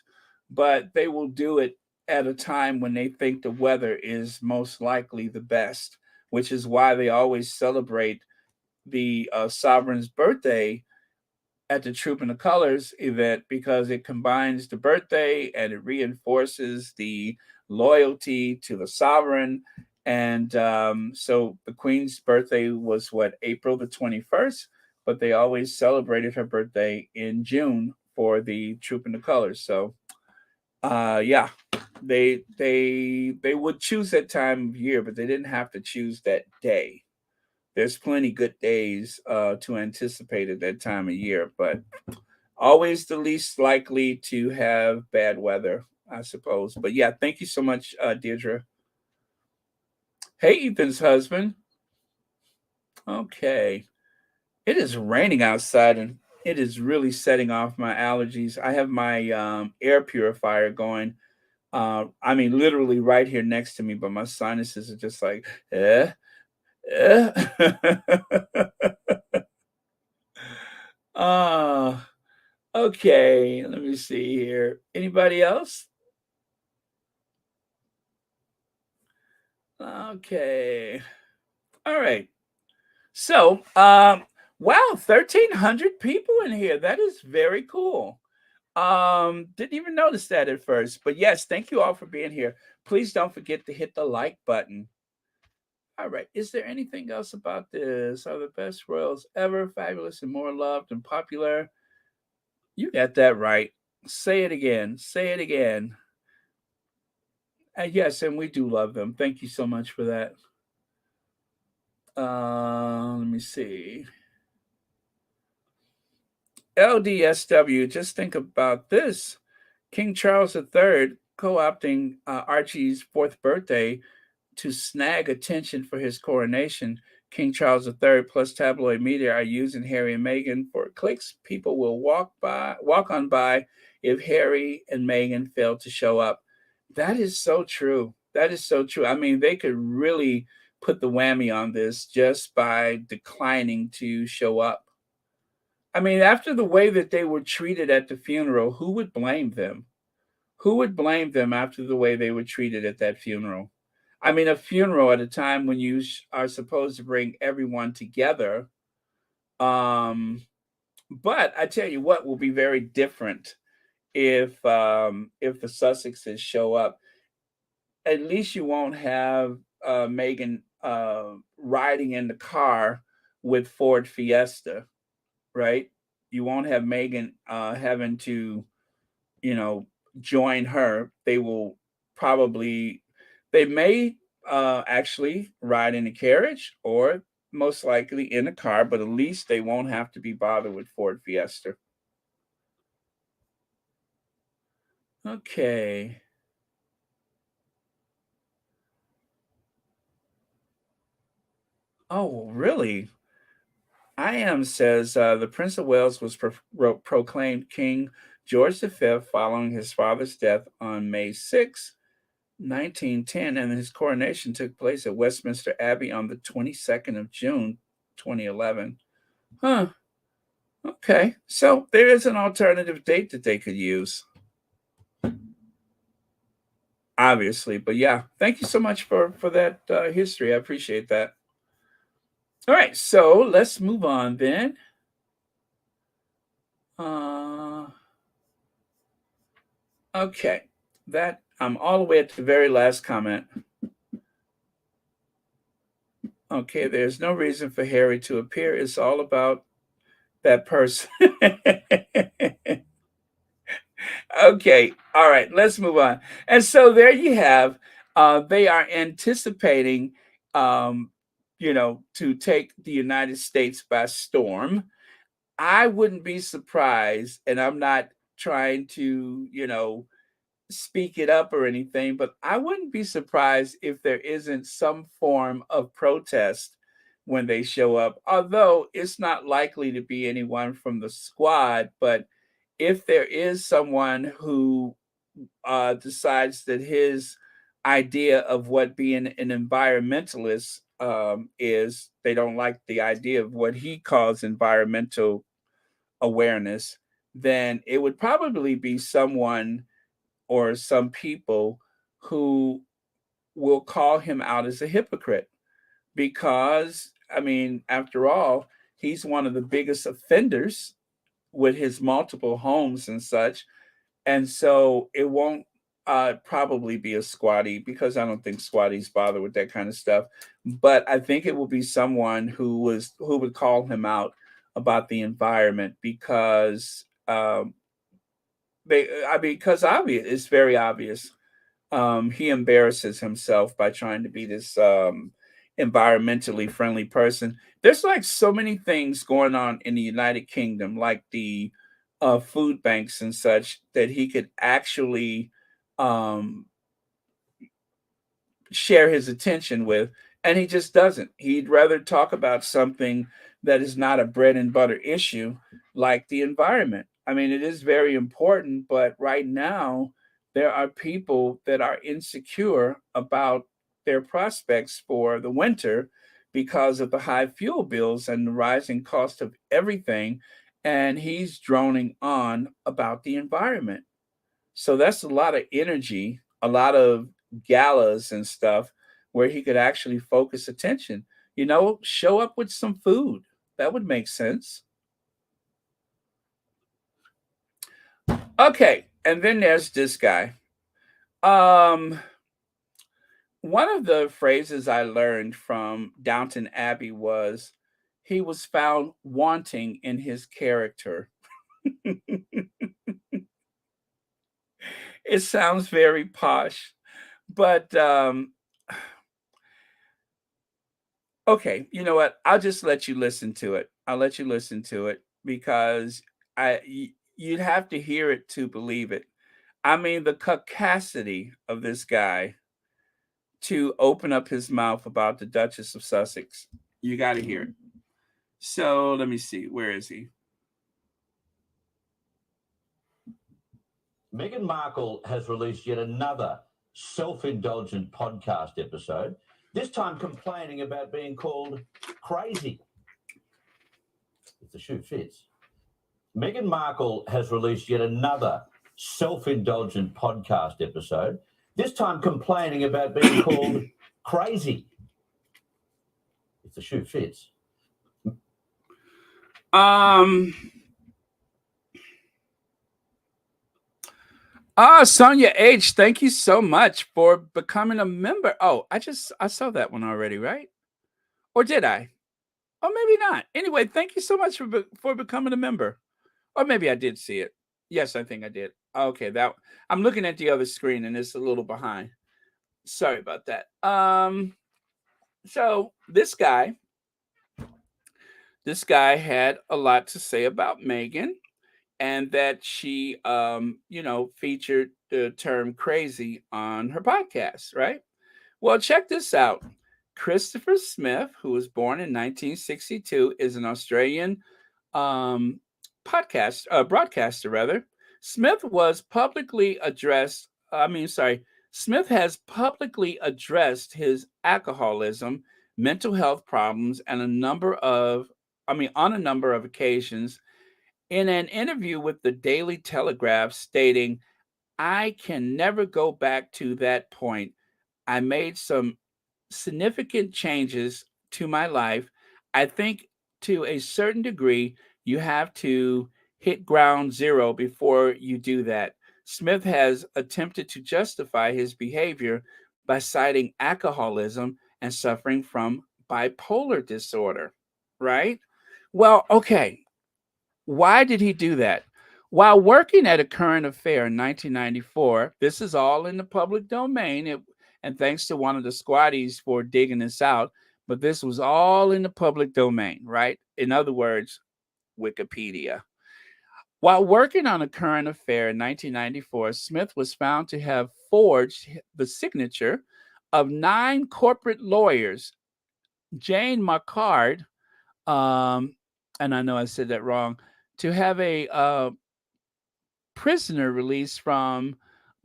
Speaker 1: but they will do it at a time when they think the weather is most likely the best, which is why they always celebrate the sovereign's birthday at the Troop and the Colors event, because it combines the birthday and it reinforces the loyalty to the sovereign. And so the Queen's birthday was what, April the 21st, but they always celebrated her birthday in June for the Troop and the Colors. So yeah, they would choose that time of year, but they didn't have to choose that day. There's plenty good days to anticipate at that time of year, but always the least likely to have bad weather, I suppose. But yeah, thank you so much, Deirdre. Hey, Ethan's husband. Okay. It is raining outside and it is really setting off my allergies. I have my air purifier going. I mean, literally right here next to me, but my sinuses are just like, eh. uh, okay, let me see here. Anybody else? Okay. All right. So, wow, 1,300 people in here. That is very cool. Didn't even notice that at first. But yes, thank you all for being here. Please don't forget to hit the like button. All right. Is there anything else about this? Are the best royals ever fabulous and more loved and popular? You got that right. Say it again. Say it again. And yes, and we do love them. Thank you so much for that. Let me see. LDSW, just think about this. King Charles III co-opting Archie's fourth birthday to snag attention for his coronation. King Charles III plus tabloid media are using Harry and Meghan for clicks. People will walk on by if Harry and Meghan fail to show up. That is so true. That is so true. I mean, they could really put the whammy on this just by declining to show up. I mean, after the way that they were treated at the funeral, who would blame them? Who would blame them after the way they were treated at that funeral? I mean, a funeral at a time when you are supposed to bring everyone together. But I tell you what will be very different if the Sussexes show up. At least you won't have Meghan riding in the car with Ford Fiesta, right? You won't have Meghan having to, you know, join her. Probably, they may actually ride in a carriage or most likely in a car, but at least they won't have to be bothered with Ford Fiesta. Okay. Oh, really? I am says the Prince of Wales was proclaimed King George V following his father's death on May 6, 1910, and his coronation took place at Westminster Abbey on the 22nd of June, 2011. Huh. Okay. So there is an alternative date that they could use, obviously. But yeah, thank you so much for that history. I appreciate that. All right. So let's move on then. Okay. That I'm all the way at the very last comment. Okay, there's no reason for Harry to appear. It's all about that person. Okay, all right, let's move on. And so there you have, they are anticipating, um, to take the United States by storm. I wouldn't be surprised, and I'm not trying to, speak it up or anything, but I wouldn't be surprised if there isn't some form of protest when they show up, although it's not likely to be anyone from the squad. But if there is someone who decides that his idea of what being an environmentalist is, they don't like the idea of what he calls environmental awareness, then it would probably be someone or some people who will call him out as a hypocrite because, I mean, after all, he's one of the biggest offenders with his multiple homes and such. And so it won't probably be a squatty because I don't think squatties bother with that kind of stuff. But I think it will be someone who would call him out about the environment because because obvious, it's very obvious. He embarrasses himself by trying to be this environmentally friendly person. There's like so many things going on in the United Kingdom, like the food banks and such, that he could actually um, share his attention with, and he just doesn't. He'd rather talk about something that is not a bread and butter issue, like the environment. I mean, it is very important, but right now there are people that are insecure about their prospects for the winter because of the high fuel bills and the rising cost of everything. And he's droning on about the environment. So that's a lot of energy, a lot of galas and stuff where he could actually focus attention. Show up with some food. That would make sense. Okay, and then there's this guy. Um One of the phrases I learned from Downton Abbey was he was found wanting in his character. It sounds very posh, but okay, you know what? I'll just let you listen to it. I'll let you listen to it because you'd have to hear it to believe it. I mean, the caucasity of this guy to open up his mouth about the Duchess of Sussex. You got to hear it. So let me see. Where is he?
Speaker 2: Meghan Markle has released yet another self-indulgent podcast episode, this time complaining about being called crazy. If the shoe fits. Meghan Markle has released yet another self-indulgent podcast episode, this time complaining about being called crazy. If the shoe fits.
Speaker 1: Sonia H, thank you so much for becoming a member. Oh, I saw that one already, right? Or did I? Oh, maybe not. Anyway, thank you so much for becoming a member. Or maybe I did see it. Yes, I think I did. Okay, that I'm looking at the other screen and it's a little behind. Sorry about that. So this guy had a lot to say about Meghan, and that she featured the term crazy on her podcast, right? Well, check this out. Christopher Smith, who was born in 1962, is an Australian um, broadcaster rather. Smith was publicly addressed. Smith has publicly addressed his alcoholism, mental health problems, and on a number of occasions. In an interview with the Daily Telegraph, stating, "I can never go back to that point. I made some significant changes to my life. I think to a certain degree, you have to hit ground zero before you do that." Smith has attempted to justify his behavior by citing alcoholism and suffering from bipolar disorder, right? Well, okay. Why did he do that? While working at a current affair in 1994, this is all in the public domain, and thanks to one of the squatties for digging this out, but this was all in the public domain, right? In other words, Wikipedia. While working on a current affair in 1994, Smith was found to have forged the signature of 9 corporate lawyers Jane Marcard, um, and I know I said that wrong, to have a prisoner released from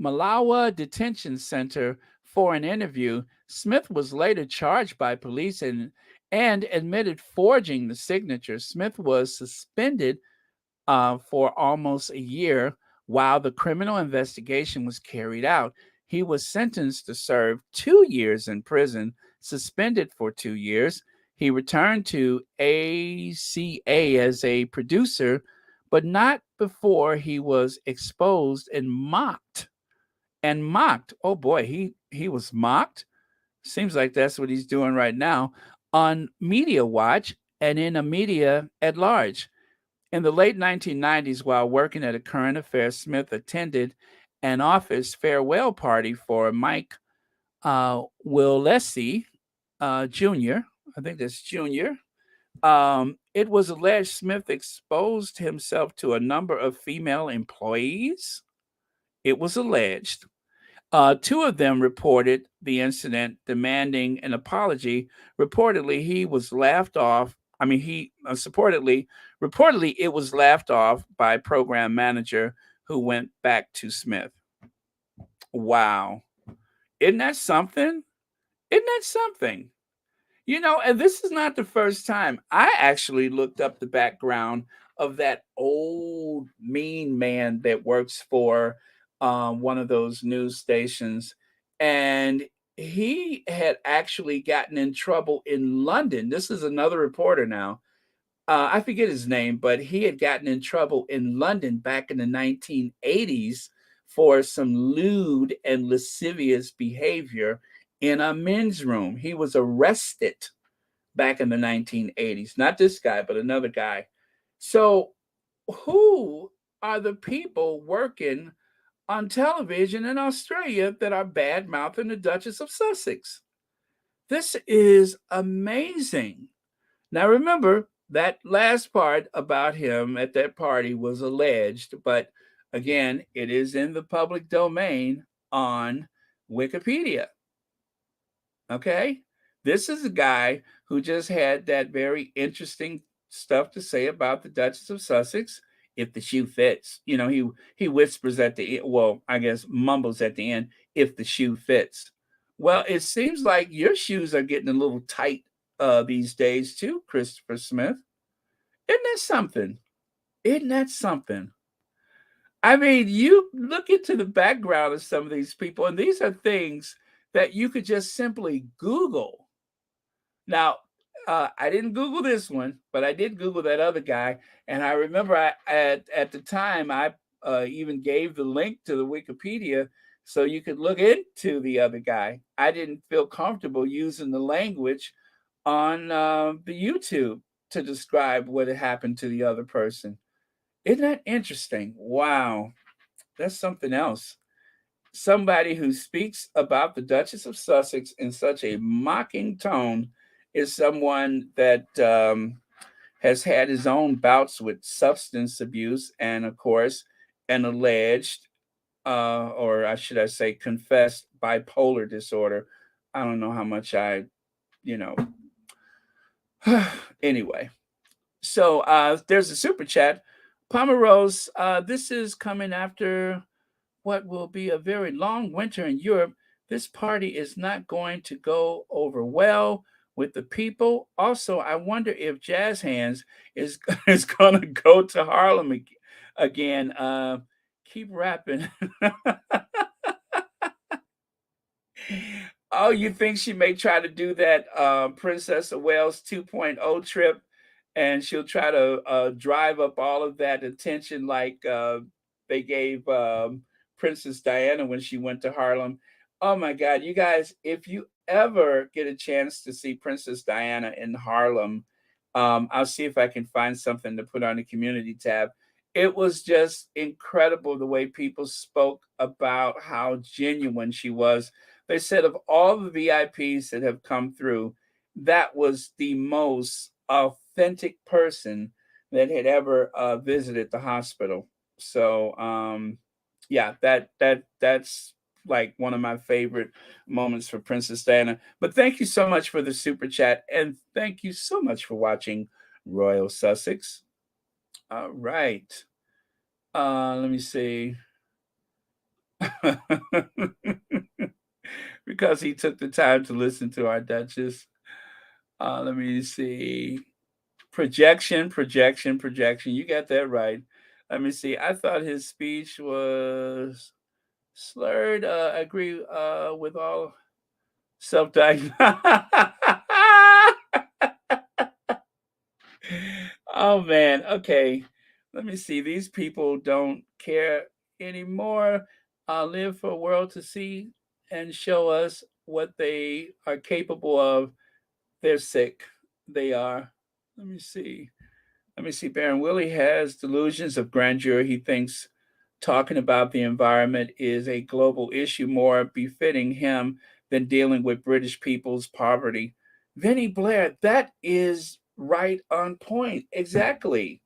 Speaker 1: Malawi Detention Center for an interview. Smith was later charged by police and admitted forging the signature. Smith was suspended for almost a year while the criminal investigation was carried out. He was sentenced to serve 2 years in prison, suspended for 2 years. He returned to ACA as a producer, but not before he was exposed and mocked. And mocked. Oh boy, he was mocked. Seems like that's what he's doing right now on Media Watch and in a media at large. In the late 1990s, while working at a current affairs, Smith attended an office farewell party for Mike Willesee Jr. I think that's Jr. It was alleged Smith exposed himself to a number of female employees. It was alleged. Two of them reported the incident, demanding an apology. Reportedly, he was laughed off. I mean, he reportedly, it was laughed off by program manager who went back to Smith. Wow. Isn't that something? Isn't that something? You know, and this is not the first time. I actually looked up the background of that old mean man that works for one of those news stations. And he had actually gotten in trouble in London. This is another reporter now. I forget his name, but he had gotten in trouble in London back in the 1980s for some lewd and lascivious behavior in a men's room. He was arrested back in the 1980s. Not this guy, but another guy. So, who are the people working on television in Australia that are bad mouthing the Duchess of Sussex? This is amazing. Now, remember, that last part about him at that party was alleged, but again, it is in the public domain on Wikipedia. Okay? This is a guy who just had that very interesting stuff to say about the Duchess of Sussex. If the shoe fits, you know, he whispers at the end, well, I guess mumbles at the end, if the shoe fits. Well, it seems like your shoes are getting a little tight these days too, Christopher Smith. Isn't that something? Isn't that something? I mean, you look into the background of some of these people, and these are things that you could just simply Google. Now, I didn't Google this one, but I did Google that other guy, and I remember at the time I even gave the link to the Wikipedia so you could look into the other guy. I didn't feel comfortable using the language on the YouTube to describe what had happened to the other person. Isn't that interesting? Wow, that's something else. Somebody who speaks about the Duchess of Sussex in such a mocking tone is someone that has had his own bouts with substance abuse and, of course, an alleged, or I should I say, confessed bipolar disorder. I don't know how much you know. Anyway, so there's a super chat. Pomerose, this is coming after what will be a very long winter in Europe. This party is not going to go over well with the people. Also, I wonder if Jazz Hands is is going to go to Harlem again. Keep rapping. Oh, you think she may try to do that Princess of Wales 2.0 trip, and she'll try to drive up all of that attention like they gave Princess Diana when she went to Harlem. Oh my God, you guys, if you ever get a chance to see Princess Diana in Harlem, I'll see if I can find something to put on the community tab. It was just incredible the way people spoke about how genuine she was. They said of all the VIPs that have come through, that was the most authentic person that had ever visited the hospital. So yeah, that's like one of my favorite moments for Princess Diana. But thank you so much for the super chat, and thank you so much for watching Royal Sussex. All right. Let me see. Because he took the time to listen to our Duchess. Let me see. Projection. You got that right. Let me see. I thought his speech was slurred. I agree with all self-diagnosed. Oh man. Okay. Let me see. These people don't care anymore. Live for a world to see and show us what they are capable of. They're sick. They are. Let me see. Baron Willie has delusions of grandeur. He thinks talking about the environment is a global issue more befitting him than dealing with British people's poverty. Vinny Blair, that is right on point. Exactly.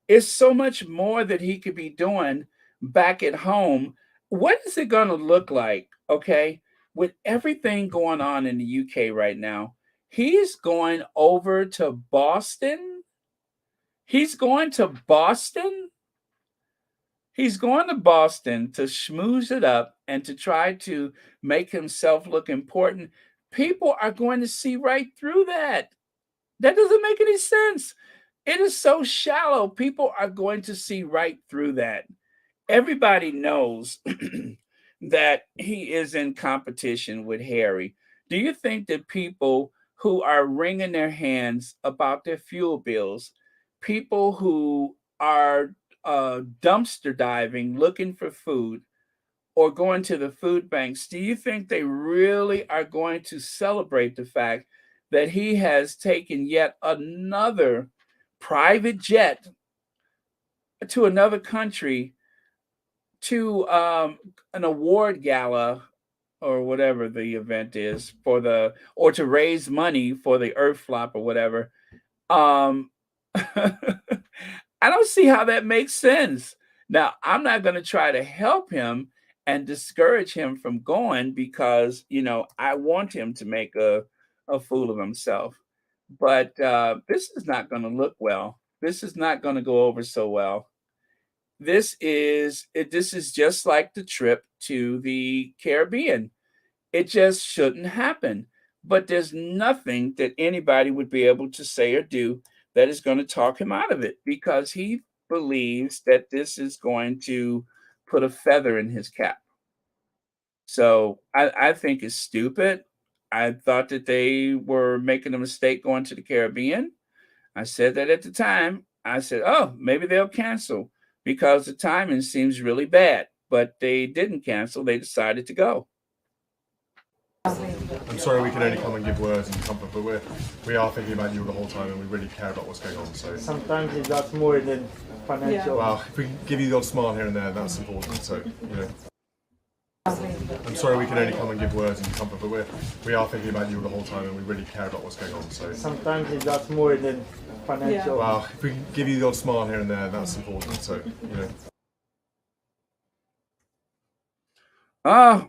Speaker 1: It's so much more that he could be doing back at home. What is it going to look like? Okay. With everything going on in the UK right now, he's going over to Boston. He's going to Boston. He's going to Boston to schmooze it up and to try to make himself look important. People are going to see right through that. That doesn't make any sense. It is so shallow. People are going to see right through that. Everybody knows that he is in competition with Harry. Do you think that people who are wringing their hands about their fuel bills, people who are dumpster diving looking for food or going to the food banks, do you think they really are going to celebrate the fact that he has taken yet another private jet to another country to an award gala or whatever the event is for the, or to raise money for the Earth flop or whatever? I don't see how that makes sense. Now, I'm not going to try to help him and discourage him from going because, I want him to make a fool of himself. But this is not going to look well. This is not going to go over so well. This is just like the trip to the Caribbean. It just shouldn't happen. But there's nothing that anybody would be able to say or do that is going to talk him out of it because he believes that this is going to put a feather in his cap. So I think it's stupid. I thought that they were making a mistake going to the Caribbean. I said that at the time. I said, oh, maybe they'll cancel because the timing seems really bad. But they didn't cancel. They decided to go.
Speaker 3: I'm sorry we can only come and give words and comfort, but we are thinking about you the whole time and we really care about what's going on. So
Speaker 4: sometimes it's that's more than financial.
Speaker 3: Yeah. Well, if we can give you the odd smile here and there, that's important. So, I'm sorry we can only come and give words and comfort, but we are thinking about you the whole time and we really care about what's going on. So
Speaker 4: sometimes it's that's more than financial.
Speaker 3: Well, if we can give you the odd smile here and there, that's important. So,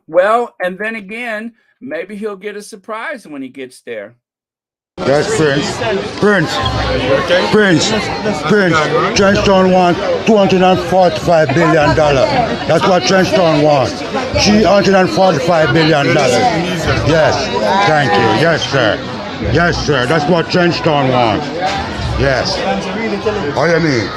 Speaker 1: Well, and then again, maybe he'll get a surprise when he gets there.
Speaker 5: That's Prince. Trenchtown wants $245 billion. That's what Trenchtown wants. $345 billion. Yes, thank you. Yes, sir. That's what Trenchtown wants. Yes. What do you mean?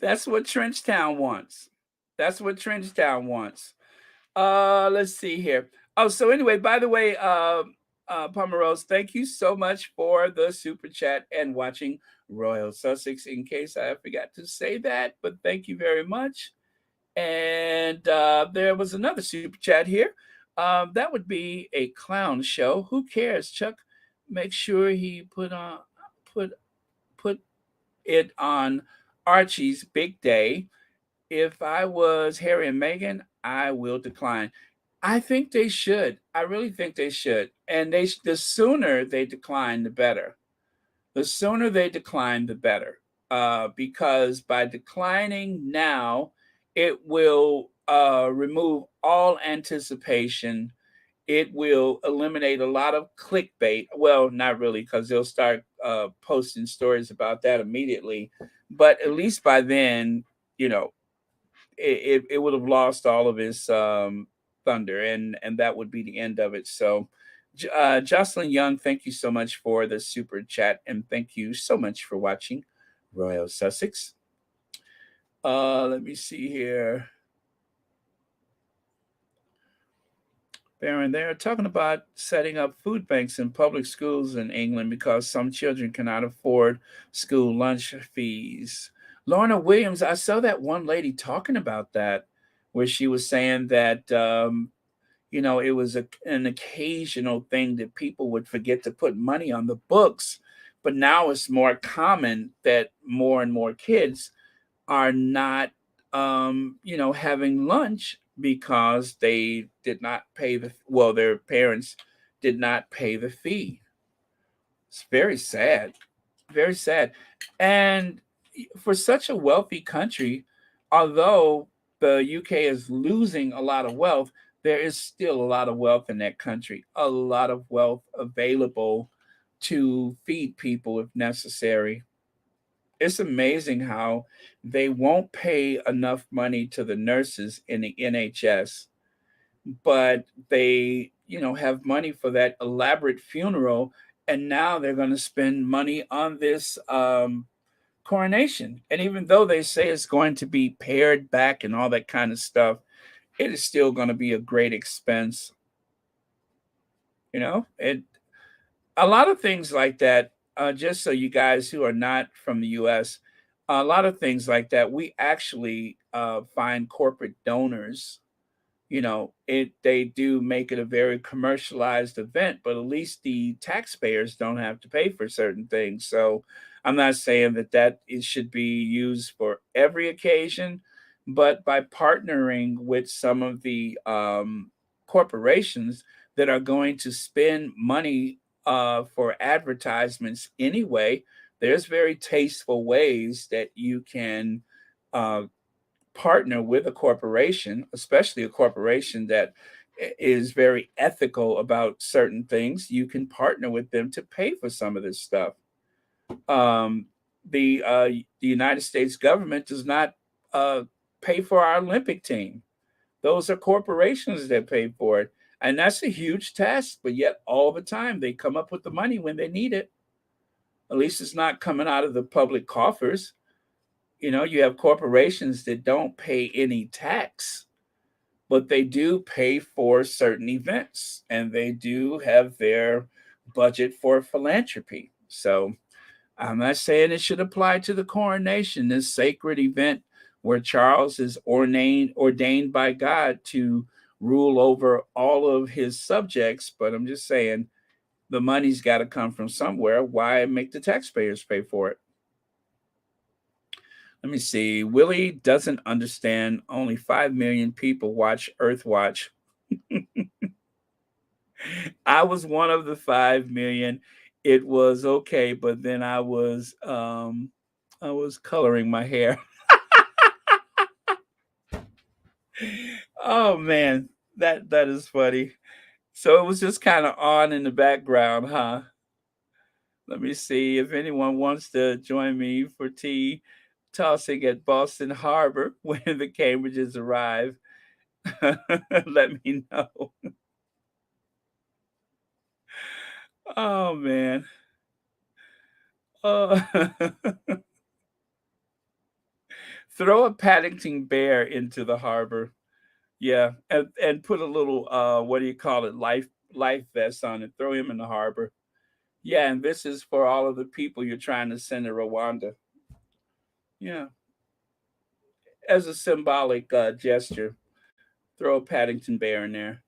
Speaker 1: That's what Trenchtown wants. Let's see here. Oh, so anyway, by the way, Pomerose, thank you so much for the super chat and watching Royal Sussex, in case I forgot to say that, but thank you very much. And there was another super chat here. That would be a clown show. Who cares? Chuck, make sure he put it on Archie's big day. If I was Harry and Meghan, I will decline. I think they should. I really think they should. And the sooner they decline, the better. The sooner they decline, the better. because by declining now, it will remove all anticipation. It will eliminate a lot of clickbait. Well, not really, because they'll start posting stories about that immediately. But at least by then, you know, it would have lost all of its thunder, and that would be the end of it. So, Jocelyn Young, thank you so much for the super chat, and thank you so much for watching Royal Sussex. Let me see here. Baron, they're talking about setting up food banks in public schools in England because some children cannot afford school lunch fees. Lorna Williams, I saw that one lady talking about that, where she was saying that it was an occasional thing that people would forget to put money on the books, but now it's more common that more and more kids are not having lunch because they did not pay their parents did not pay the fee. It's very sad, very sad. And for such a wealthy country, although the UK is losing a lot of wealth, there is still a lot of wealth in that country, a lot of wealth available to feed people if necessary. It's amazing how they won't pay enough money to the nurses in the NHS, but they, have money for that elaborate funeral, and now they're going to spend money on this coronation. And even though they say it's going to be pared back and all that kind of stuff, it is still going to be a great expense. A lot of things like that. Just so you guys who are not from the U.S., a lot of things like that, we actually find corporate donors. They do make it a very commercialized event, but at least the taxpayers don't have to pay for certain things. So I'm not saying that it should be used for every occasion, but by partnering with some of the corporations that are going to spend money for advertisements anyway, there's very tasteful ways that you can partner with a corporation, especially a corporation that is very ethical about certain things. You can partner with them to pay for some of this stuff. The United States government does not pay for our Olympic team. Those are corporations that pay for it. And that's a huge task, but yet all the time they come up with the money when they need it. At least it's not coming out of the public coffers. You have corporations that don't pay any tax, but they do pay for certain events, and they do have their budget for philanthropy. So I'm not saying it should apply to the coronation, this sacred event where Charles is ordained by God to rule over all of his subjects. But I'm just saying the money's got to come from somewhere. Why make the taxpayers pay for it? Let me see. Willie doesn't understand. Only 5 million people watch Earthwatch. I was one of the 5 million. It was okay, but then I was coloring my hair. Oh man, that is funny. So it was just kind of on in the background, huh? Let me see if anyone wants to join me for tea tossing at Boston Harbor when the Cambridges arrive. Let me know. Oh man. Throw a Paddington bear into the harbor. Yeah, and put a little what do you call it, life vest on it. Throw him in the harbor. Yeah, and this is for all of the people you're trying to send to Rwanda. Yeah, as a symbolic gesture, throw a Paddington bear in there.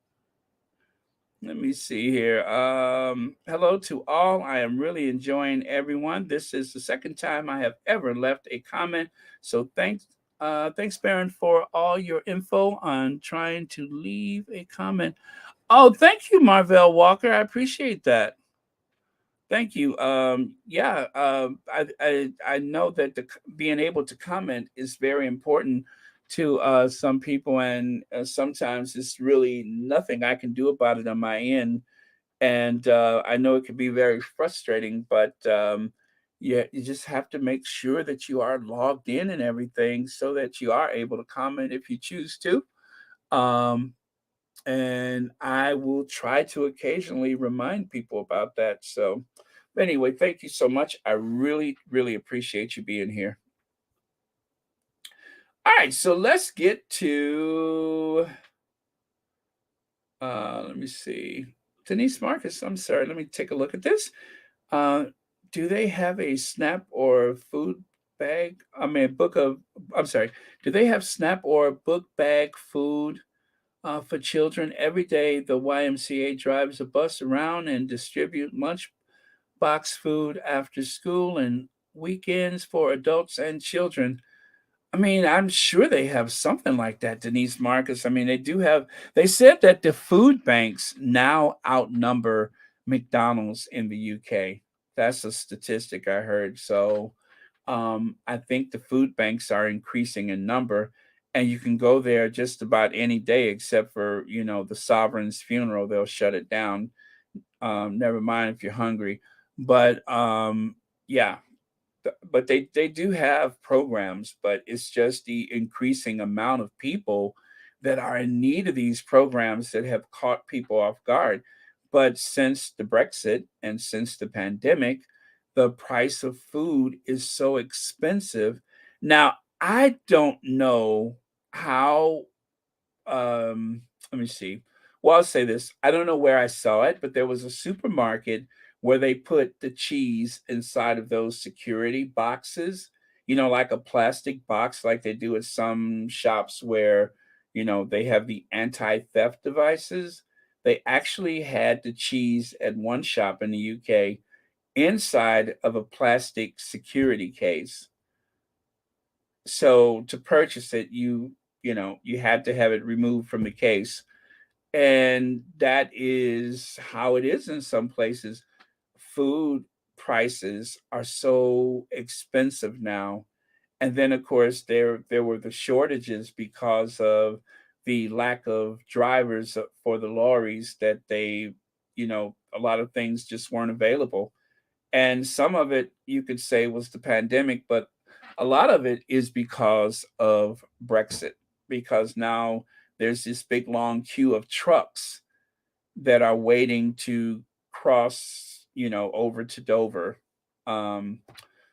Speaker 1: Let me see here. Hello to all. I am really enjoying everyone. This is the second time I have ever left a comment. So thanks, Baron, for all your info on trying to leave a comment. Oh, thank you, Marvell Walker. I appreciate that. Thank you. Yeah, I know that being able to comment is very important to some people, and sometimes it's really nothing I can do about it on my end. And I know it can be very frustrating, but yeah, you just have to make sure that you are logged in and everything so that you are able to comment if you choose to. Um, and I will try to occasionally remind people about that. So, but anyway, thank you so much. I really, really appreciate you being here. All right, so let's get to let me see. Denise Marcus, I'm sorry, let me take a look at this. Uh, do they have a SNAP or food bag? I mean, I'm sorry. Do they have SNAP or book bag food for children? Every day, the YMCA drives a bus around and distribute lunch box food after school and weekends for adults and children. I mean, I'm sure they have something like that, Denise Marcus. I mean, they said that the food banks now outnumber McDonald's in the UK. That's a statistic I heard. So I think the food banks are increasing in number, and you can go there just about any day except for, the sovereign's funeral. They'll shut it down. Never mind if you're hungry. But yeah, but they do have programs, but it's just the increasing amount of people that are in need of these programs that have caught people off guard. But since the Brexit and since the pandemic, the price of food is so expensive. Now, I don't know how let me see. Well, I'll say this. I don't know where I saw it, but there was a supermarket where they put the cheese inside of those security boxes, like a plastic box, like they do at some shops where, they have the anti-theft devices. They actually had the cheese at one shop in the UK inside of a plastic security case. So to purchase it, you had to have it removed from the case, and that is how it is in some places. Food prices are so expensive now, and then of course there were the shortages because of the lack of drivers for the lorries, that a lot of things just weren't available. And some of it you could say was the pandemic, but a lot of it is because of Brexit, because now there's this big long queue of trucks that are waiting to cross, over to Dover. Um,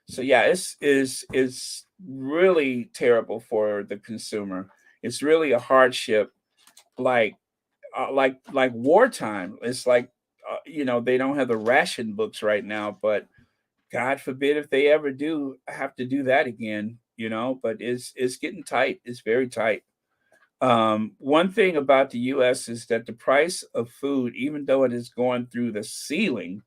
Speaker 1: so yeah, it's really terrible for the consumer. It's really a hardship, like like wartime. It's like they don't have the ration books right now, but God forbid if they ever do have to do that again, but it's getting tight. It's very tight. One thing about the US is that the price of food, even though it is going through the ceiling,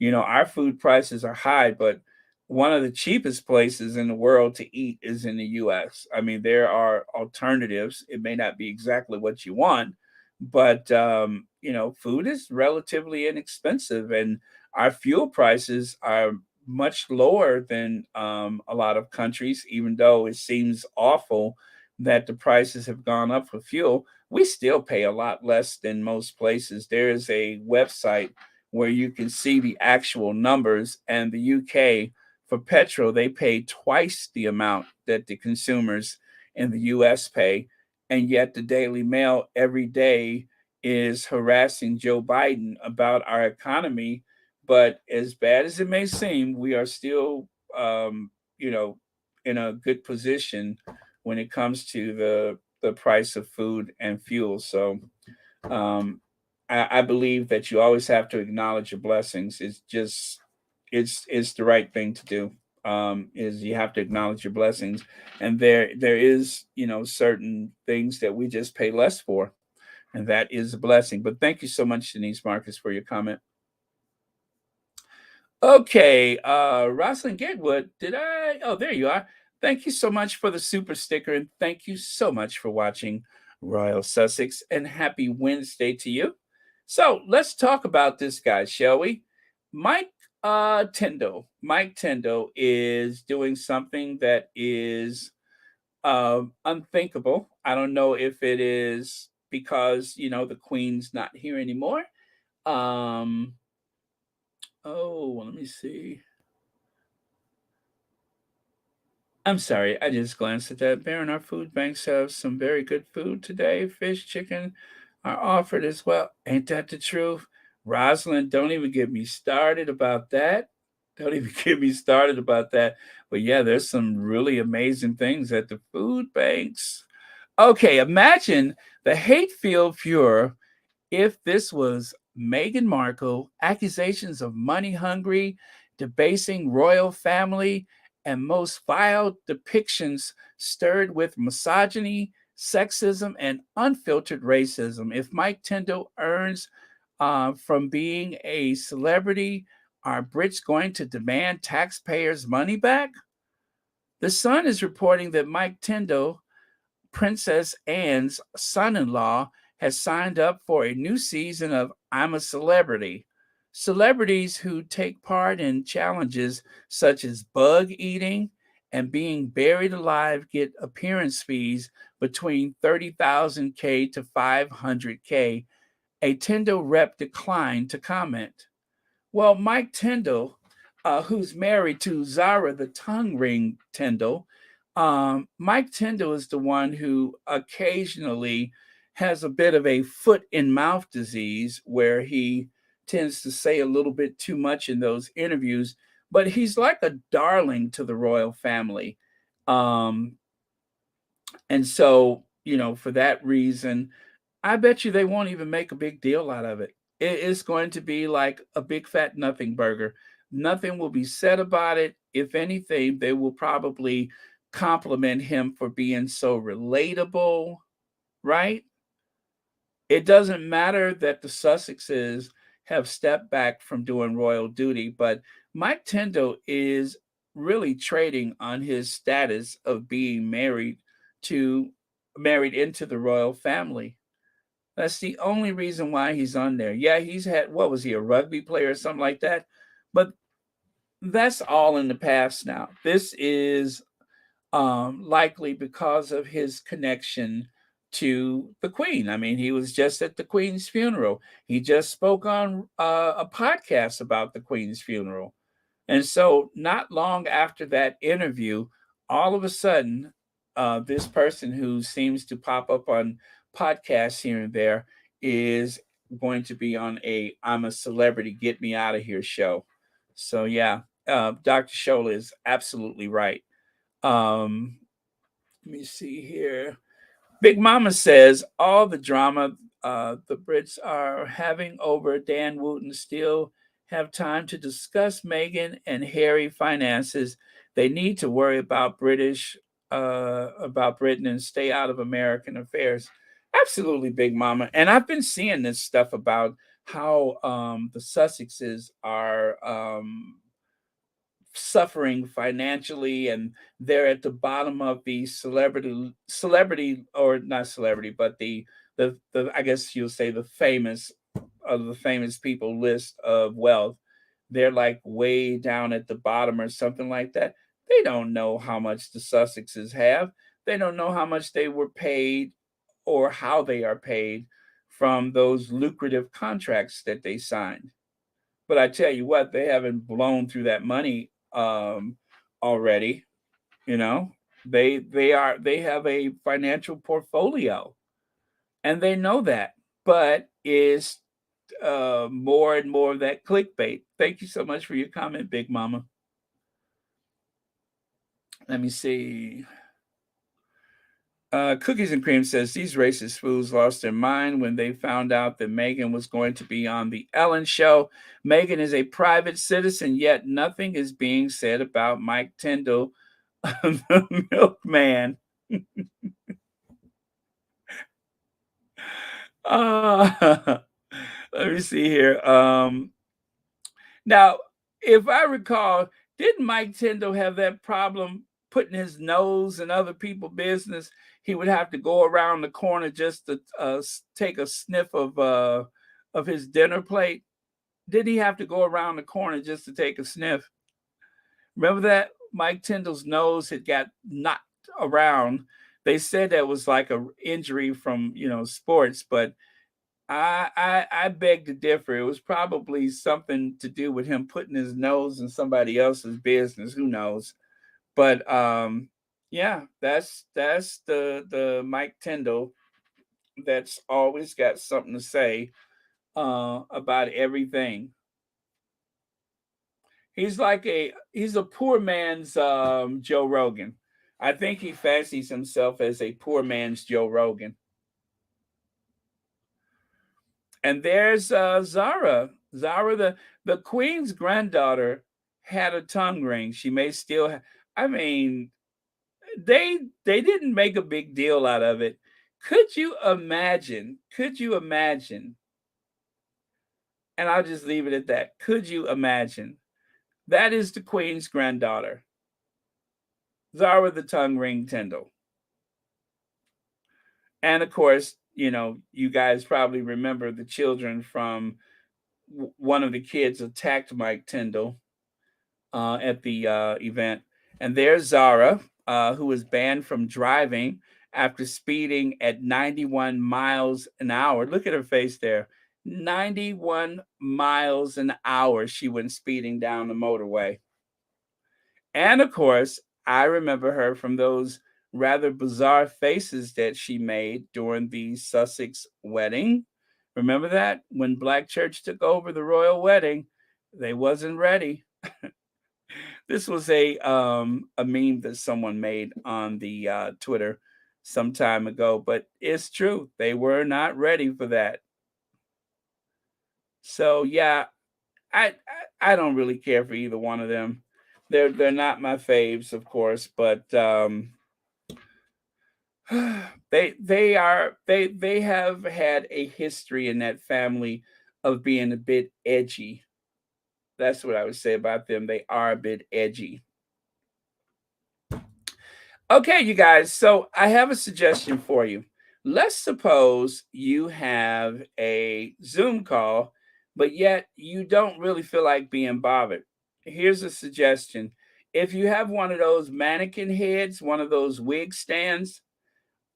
Speaker 1: our food prices are high, but one of the cheapest places in the world to eat is in the US. I mean, there are alternatives. It may not be exactly what you want, but food is relatively inexpensive, and our fuel prices are much lower than a lot of countries. Even though it seems awful that the prices have gone up for fuel, we still pay a lot less than most places. There is a website where you can see the actual numbers, and the UK, for petrol, they pay twice the amount that the consumers in the US pay. And yet the Daily Mail every day is harassing Joe Biden about our economy. But as bad as it may seem, we are still, you know, in a good position when it comes to the price of food and fuel. So um, I believe that you always have to acknowledge your blessings. It's the right thing to do. Is you have to acknowledge your blessings, and there is certain things that we just pay less for, and that is a blessing. But thank you so much, Denise Marcus, for your comment. Okay, Rosalind Gatewood, oh, there you are. Thank you so much for the super sticker, and thank you so much for watching Royal Sussex, and happy Wednesday to you. So let's talk about this guy, shall we? Mike Tyndall. Mike Tyndall is doing something that is unthinkable. I don't know if it is because, the Queen's not here anymore. Let me see. I'm sorry, I just glanced at that. Baron, our food banks have some very good food today. Fish, chicken are offered as well. Ain't that the truth? Rosalind, don't even get me started about that. Don't even get me started about that. But yeah, there's some really amazing things at the food banks. Okay, imagine the hate-filled furor if this was Meghan Markle, accusations of money hungry, debasing royal family, and most vile depictions stirred with misogyny, sexism, and unfiltered racism. If Mike Tyndall earns from being a celebrity, are Brits going to demand taxpayers' money back? The Sun is reporting that Mike Tyndall, Princess Anne's son-in-law, has signed up for a new season of I'm a Celebrity. Celebrities who take part in challenges such as bug eating and being buried alive get appearance fees between 30,000 to 500K. A Tyndall rep declined to comment. Well, Mike Tyndall, who's married to Zara the tongue ring Tyndall, Mike Tyndall is the one who occasionally has a bit of a foot and mouth disease where he tends to say a little bit too much in those interviews, but he's like a darling to the royal family. And so, for that reason, I bet you they won't even make a big deal out of it. It's going to be like a big fat nothing burger. Nothing will be said about it. If anything, they will probably compliment him for being so relatable, right? It doesn't matter that the Sussexes have stepped back from doing royal duty, but Mike Tyndall is really trading on his status of being married into the royal family. That's the only reason why he's on there. Yeah, he's had, what was he, a rugby player or something like that? But that's all in the past now. This is likely because of his connection to the Queen. I mean, he was just at the Queen's funeral. He just spoke on a podcast about the Queen's funeral. And so, not long after that interview, all of a sudden, this person who seems to pop up on podcasts here and there is going to be on a I'm a Celebrity, Get Me Out of Here show. So, yeah, Dr. Shola is absolutely right. Let me see here. Big Mama says all the drama the Brits are having over Dan Wooten still have time to discuss Meghan and Harry finances. They need to worry about about Britain and stay out of American affairs. Absolutely, Big Mama. And I've been seeing this stuff about how the Sussexes are suffering financially, and they're at the bottom of the celebrity or not celebrity, but the I guess you'll say the famous people list of wealth. They're like way down at the bottom or something like that. They don't know how much the Sussexes have. They don't know how much they were paid or how they are paid from those lucrative contracts that they signed. But I tell you what, they haven't blown through that money already. They have a financial portfolio, and they know that. But is more and more of that clickbait. Thank you so much for your comment, Big Mama. Let me see. Cookies and Cream says these racist fools lost their mind when they found out that Meghan was going to be on the Ellen show. Meghan is a private citizen, yet nothing is being said about Mike Tyndall, the milkman. Let me see here. Now, if I recall, didn't Mike Tyndall have that problem putting his nose in other people's business? He would have to go around the corner just to take a sniff of his dinner plate. Didn't he have to go around the corner just to take a sniff? Remember that? Mike Tyndall's nose had got knocked around. They said that was like a injury from, sports, but I beg to differ. It was probably something to do with him putting his nose in somebody else's business. Who knows? But yeah, that's the Mike Tyndall that's always got something to say about everything. He's a poor man's Joe Rogan. I think he fancies himself as a poor man's Joe Rogan. And there's Zara. Zara, the Queen's granddaughter, had a tongue ring. She may still have. I mean, they didn't make a big deal out of it. Could you imagine? Could you imagine? And I'll just leave it at that. Could you imagine? That is the Queen's granddaughter, Zara the tongue ring Tyndall. And of course, you guys probably remember the children from one of the kids attacked Mike Tyndall at the event. And there's Zara, who was banned from driving after speeding at 91 miles an hour. Look at her face there. 91 miles an hour she went speeding down the motorway. And of course, I remember her from those rather bizarre faces that she made during the Sussex wedding. Remember that? When Black Church took over the royal wedding, they wasn't ready. This was a meme that someone made on the Twitter some time ago, but it's true. They were not ready for that. So yeah, I don't really care for either one of them. They're not my faves, of course, but they have had a history in that family of being a bit edgy. That's what I would say about them. They are a bit edgy. Okay, you guys, so I have a suggestion for you. Let's suppose you have a Zoom call, but yet you don't really feel like being bothered. Here's a suggestion. If you have one of those mannequin heads, one of those wig stands,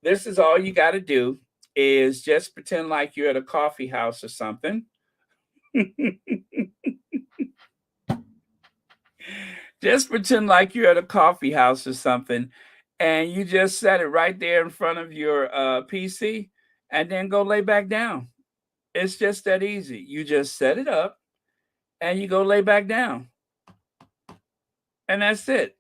Speaker 1: this is all you got to do is just pretend like you're at a coffee house or something. Just pretend like you're at a coffee house or something, and you just set it right there in front of your PC, and then go lay back down. It's just that easy. You just set it up, and you go lay back down. And that's it.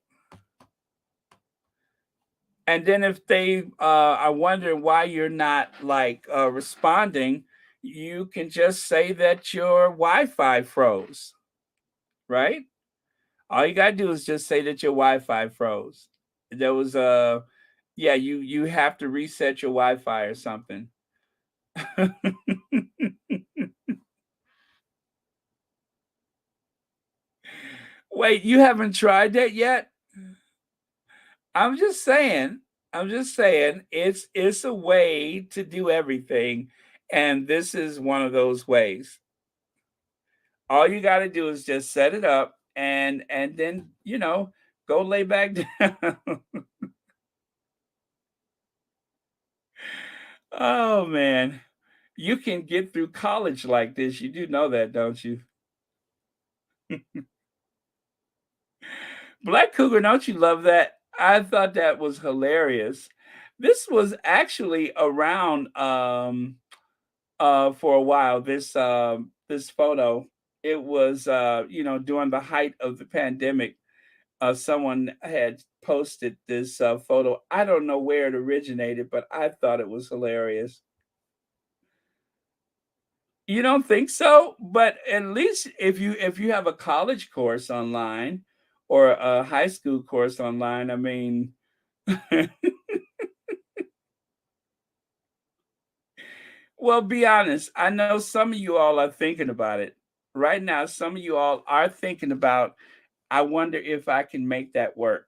Speaker 1: And then if they are wondering why you're not responding, you can just say that your Wi-Fi froze, right? All you gotta do is just say that your Wi-Fi froze. There was you have to reset your Wi-Fi or something. Wait, you haven't tried that yet? I'm just saying it's a way to do everything, and this is one of those ways. All you got to do is just set it up and then, go lay back down. Oh man. You can get through college like this. You do know that, don't you? Black Cougar, don't you love that? I thought that was hilarious. This was actually around for a while. This photo. It was during the height of the pandemic. Someone had posted this photo. I don't know where it originated, but I thought it was hilarious. You don't think so? But at least if you have a college course online or a high school course online, I mean, well, be honest. I know some of you all are thinking about it right now. Some of you all are thinking about, I wonder if I can make that work.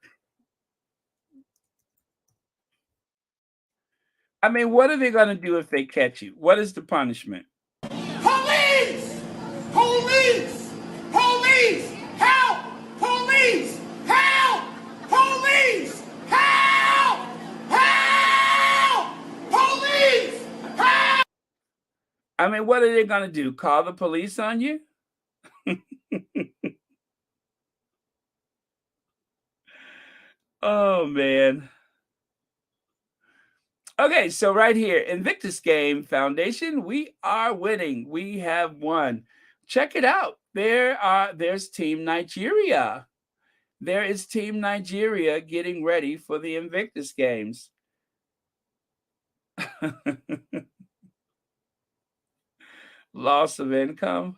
Speaker 1: I mean, what are they going to do if they catch you? What is the punishment?
Speaker 6: Police! Police!
Speaker 1: I mean, what are they going to do? Call the police on you? Oh, man. Okay, so right here, Invictus Game Foundation, we are winning. We have won. Check it out. There's Team Nigeria. There is Team Nigeria getting ready for the Invictus Games. Loss of income.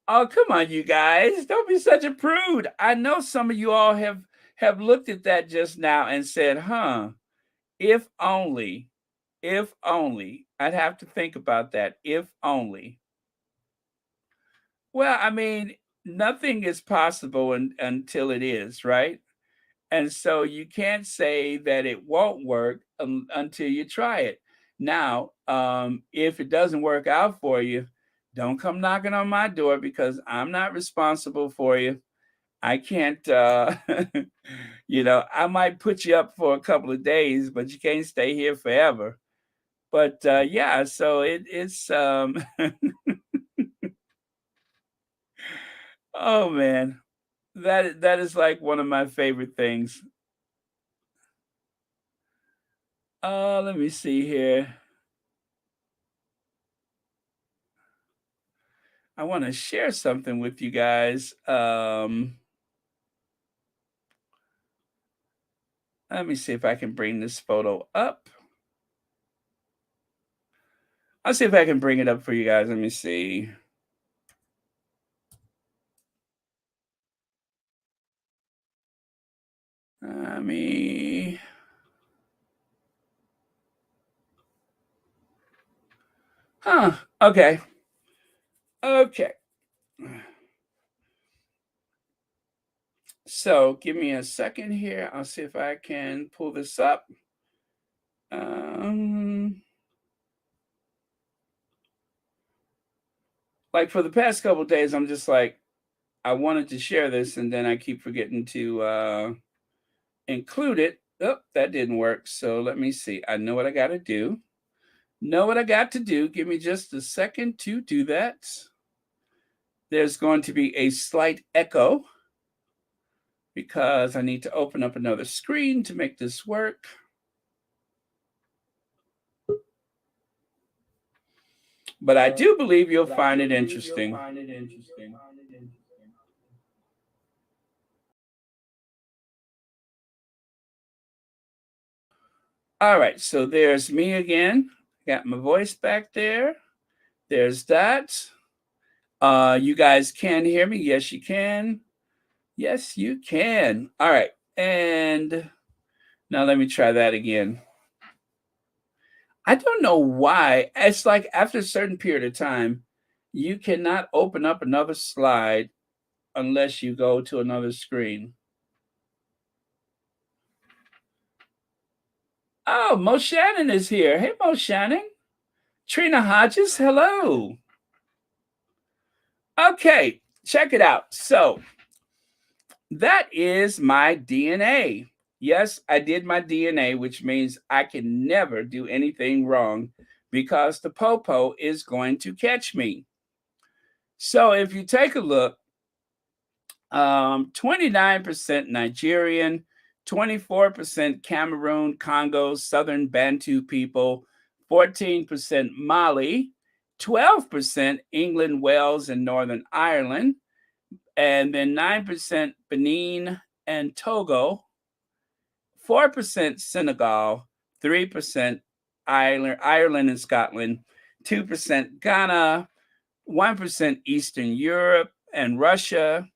Speaker 1: Oh, come on, you guys. Don't be such a prude. I know some of you all have looked at that just now and said, if only, I'd have to think about that. If only. Well, I mean, nothing is possible until it is, right? And so you can't say that it won't work until you try it. Now, if it doesn't work out for you, don't come knocking on my door because I'm not responsible for you. I can't, I might put you up for a couple of days, but you can't stay here forever. But yeah, so it's oh man, that is like one of my favorite things. Let me see here. I want to share something with you guys. Let me see if I can bring this photo up. I'll see if I can bring it up for you guys. Let me see. Okay. Okay. So give me a second here. I'll see if I can pull this up. Like for the past couple of days, I'm just like, I wanted to share this, and then I keep forgetting to include it. Oh, that didn't work. So let me see. I know what I got to do. Give me just a second to do that. There's going to be a slight echo because I need to open up another screen to make this work. But I do believe you'll find it interesting. All right, so there's me again. Got my voice back there. There's that. You guys can hear me? Yes, you can. Yes, you can. All right, and now let me try that again. I don't know why. It's like after a certain period of time, you cannot open up another slide unless you go to another screen. Oh, Mo Shannon is here. Hey, Mo Shannon. Trina Hodges, hello. Okay, check it out. So that is my DNA. Yes, I did my DNA, which means I can never do anything wrong because the popo is going to catch me. So if you take a look, 29% Nigerian, 24% Cameroon, Congo, Southern Bantu people, 14% Mali, 12% England, Wales, and Northern Ireland, and then 9% Benin and Togo, 4% Senegal, 3% Ireland and Scotland, 2% Ghana, 1% Eastern Europe and Russia,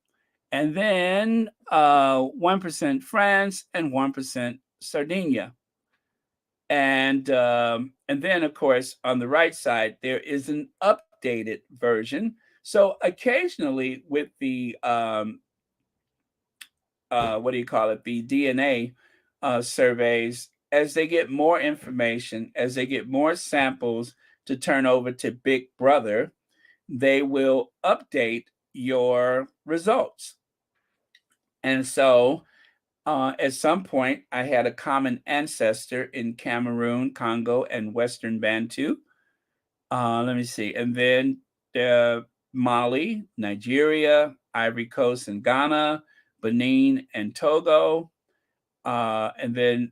Speaker 1: and then 1% France and 1% Sardinia. And then, of course, on the right side, there is an updated version. So occasionally with the, the DNA surveys, as they get more information, as they get more samples to turn over to Big Brother, they will update your results. And so at some point, I had a common ancestor in Cameroon, Congo, and Western Bantu. Let me see. And then Mali, Nigeria, Ivory Coast and Ghana, Benin and Togo. And then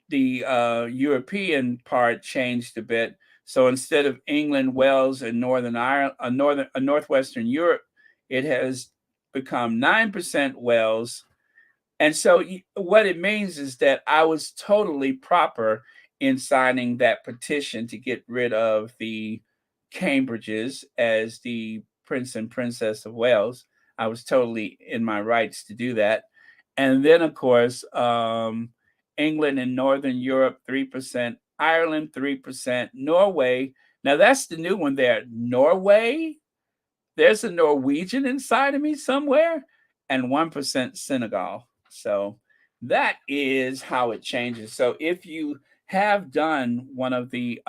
Speaker 1: the European part changed a bit. So instead of England, Wales, and Northern Ireland, Northwestern Europe, it has become 9% Wales. And so what it means is that I was totally proper in signing that petition to get rid of the Cambridges as the Prince and Princess of Wales. I was totally in my rights to do that. And then, of course, England and Northern Europe, 3%, Ireland, 3%, Norway. Now, that's the new one there. Norway, there's a Norwegian inside of me somewhere, and 1% Senegal. So that is how it changes. So if you have done one of the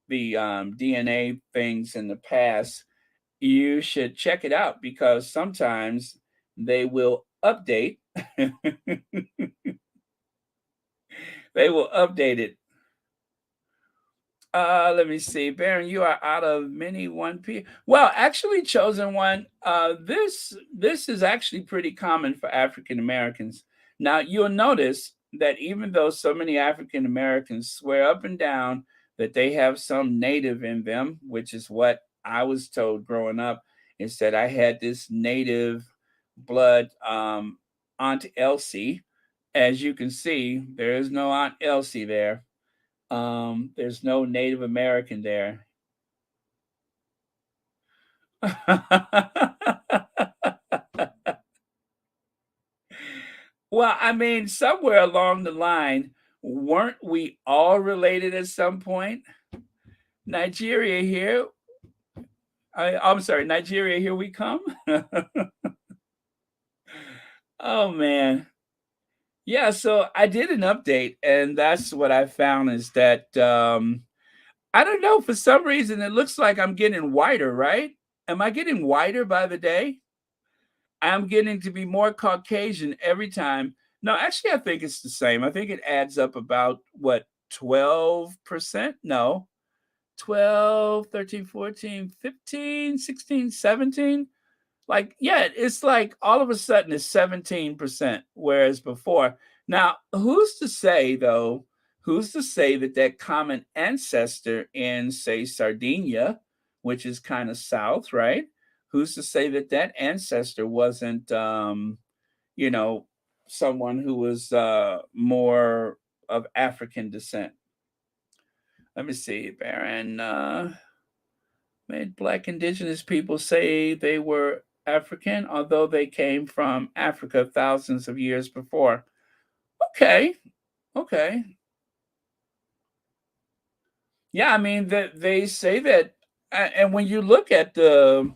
Speaker 1: DNA things in the past, you should check it out because sometimes they will update. They will update it. Let me see. Baron, you are out of many 1P. Well, actually, Chosen One, this is actually pretty common for African Americans. Now, you'll notice that even though so many African Americans swear up and down that they have some native in them, which is what I was told growing up, is that I had this native blood, Aunt Elsie. As you can see, there is no Aunt Elsie there. There's no Native American there. Well, I mean, somewhere along the line, weren't we all related at some point? Nigeria here. I'm sorry, Nigeria, here we come. Oh, man. Yeah, so I did an update, and that's what I found is that I don't know, for some reason it looks like I'm getting whiter, right? Am I getting whiter by the day? I'm getting to be more Caucasian every time. No, actually, I think it's the same. I think it adds up about what, 12%? No, 12, 13, 14, 15, 16, 17. Like, yeah, it's like all of a sudden it's 17%, whereas before. Now, who's to say, though, who's to say that that common ancestor in, say, Sardinia, which is kind of south, right? Who's to say that that ancestor wasn't, you know, someone who was more of African descent? Let me see, Baron. Made Black indigenous people say they were African, although they came from Africa thousands of years before. Okay. Yeah, I mean that they say that, and when you look at the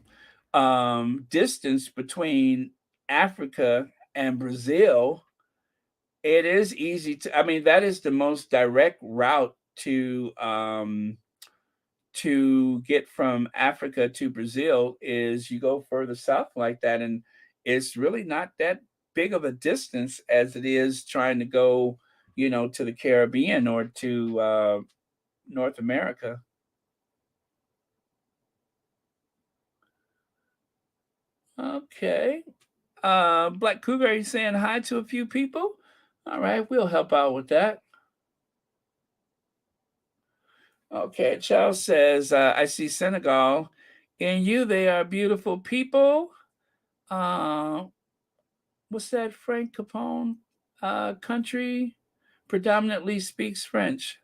Speaker 1: distance between Africa and Brazil, it is easy to. I mean, that is the most direct route to get from Africa to Brazil is you go further south like that, and it's really not that big of a distance as it is trying to go, to the Caribbean or to North America. Okay. Black Cougar, are you saying hi to a few people? All right, we'll help out with that. Okay, Charles says, I see Senegal. In you, they are beautiful people. What's that Frank Capone country? Predominantly speaks French.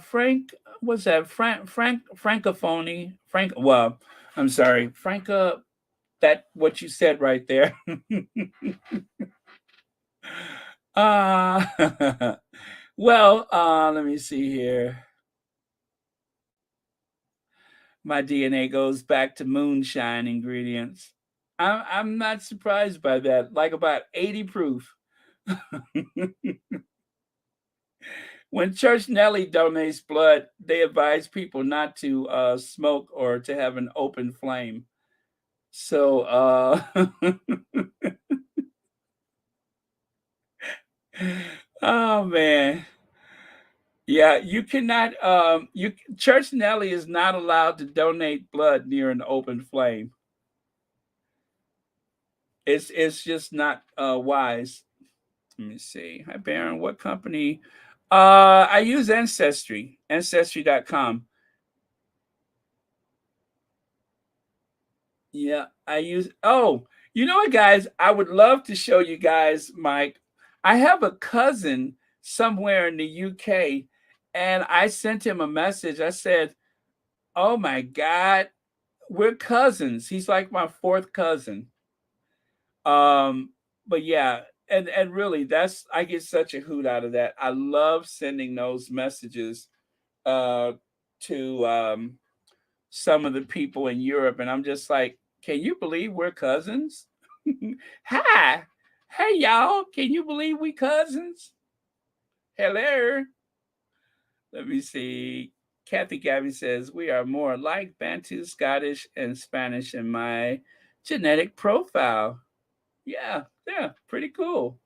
Speaker 1: Frank, what's that? Francophony. Well, I'm sorry. That what you said right there. Well, let me see here. My DNA goes back to moonshine ingredients. I'm not surprised by that. Like about 80 proof. When Church Nelly donates blood, they advise people not to smoke or to have an open flame. So, oh man. Yeah, you cannot. Church Nelly is not allowed to donate blood near an open flame. It's just not wise. Let me see. Hi Baron, what company? I use Ancestry, Ancestry.com. Yeah, I use. Oh, you know what, guys? I would love to show you guys Mike. I have a cousin somewhere in the UK, and I sent him a message. I said, "Oh my God, we're cousins. He's like my fourth cousin." Um, but yeah, and really, that's I get such a hoot out of that. I love sending those messages uh, to some of the people in Europe, and I'm just like, can you believe we're cousins? Hi, hey y'all, can you believe we cousins? Hello. Let me see. Kathy Gabby says we are more alike Bantu, Scottish, and Spanish in my genetic profile. Yeah, yeah, pretty cool.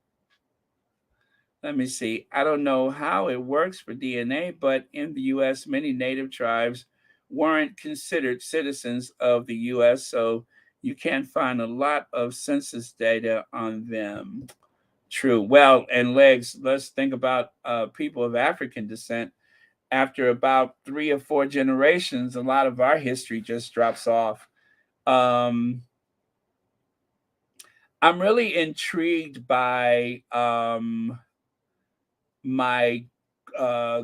Speaker 1: Let me see. I don't know how it works for DNA, but in the US, many native tribes weren't considered citizens of the US, so you can't find a lot of census data on them. True. Well, and legs, let's think about people of African descent. After about 3 or 4 generations, a lot of our history just drops off. Um, I'm really intrigued by my uh,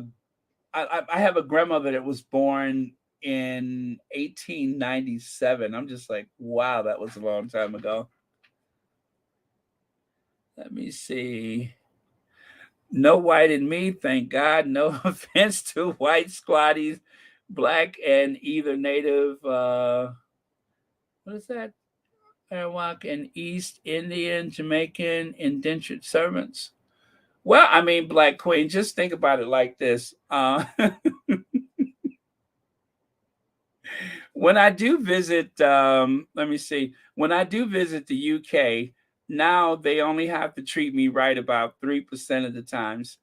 Speaker 1: I have a grandmother that was born in 1897. I'm just like, wow, that was a long time ago. Let me see. No white in me, thank God. No offense to white squatties, black and either native. What is that? Arawak and East Indian, Jamaican indentured servants. Well, I mean, Black Queen, just think about it like this. When I do visit, let me see, when I do visit the UK, now they only have to treat me right about 3% of the times.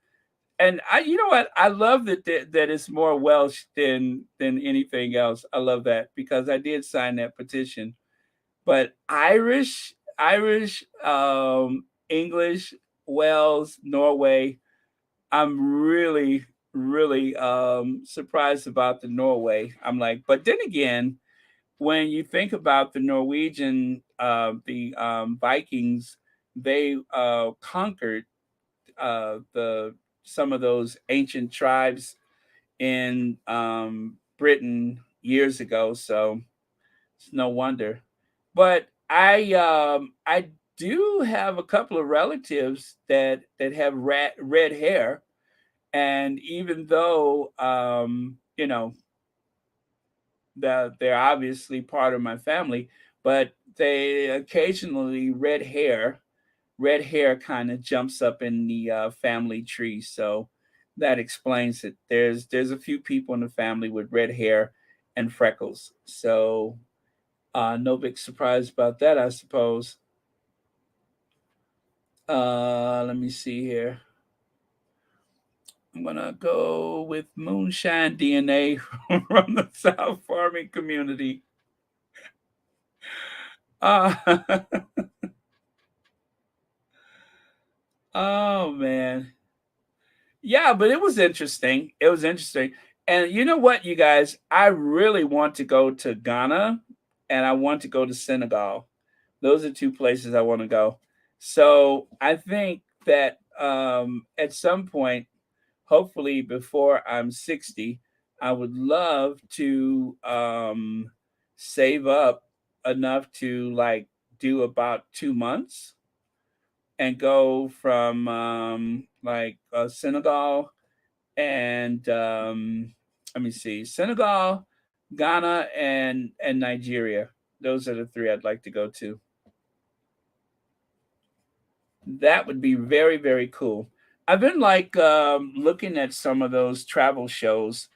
Speaker 1: And you know what? I love that it's more Welsh than anything else. I love that because I did sign that petition. But Irish, English, Wales, Norway, I'm really, really surprised about the Norway. I'm like, but then again, when you think about the Norwegian, the Vikings, they conquered the some of those ancient tribes in Britain years ago, so it's no wonder. But I do have a couple of relatives that have red hair, and even though you know that they're obviously part of my family, but they occasionally red hair kind of jumps up in the family tree. So that explains it. There's a few people in the family with red hair and freckles. So no big surprise about that, I suppose. Let me see here. I'm gonna go with Moonshine DNA from the South Farming community. Uh, oh man. Yeah, but it was interesting. It was interesting. And you know what, you guys? I really want to go to Ghana and I want to go to Senegal. Those are 2 places I want to go. So I think that at some point, hopefully before I'm 60, I would love to save up enough to like do about 2 months and go from Senegal and let me see, Senegal, Ghana, and Nigeria. Those are the 3 I'd like to go to. That would be very, very cool. I've been like looking at some of those travel shows,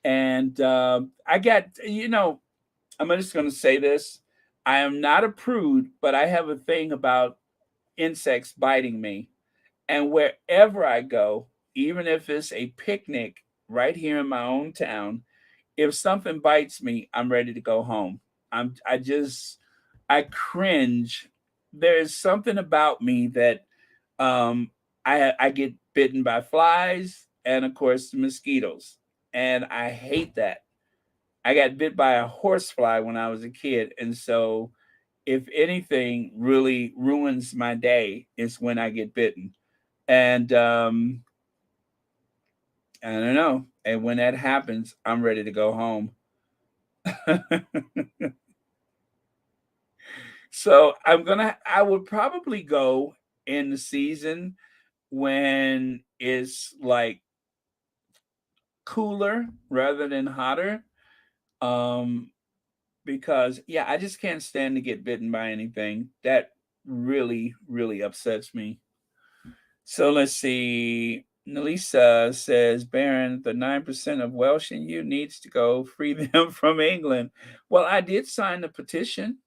Speaker 1: and I got, I'm just going to say this. I am not a prude, but I have a thing about insects biting me. And wherever I go, even if it's a picnic right here in my own town, if something bites me, I'm ready to go home. I cringe. There is something about me that um, I get bitten by flies and of course mosquitoes, and I hate that. I got bit by a horsefly when I was a kid, and so if anything really ruins my day, it's when I get bitten. And I don't know. And when that happens, I'm ready to go home. So I would probably go in the season when it's like cooler rather than hotter. Um, because yeah, I just can't stand to get bitten by anything. That really, really upsets me. So let's see. Nelisa says, Baron, the 9% of Welsh in you needs to go. Free them from England. Well, I did sign the petition.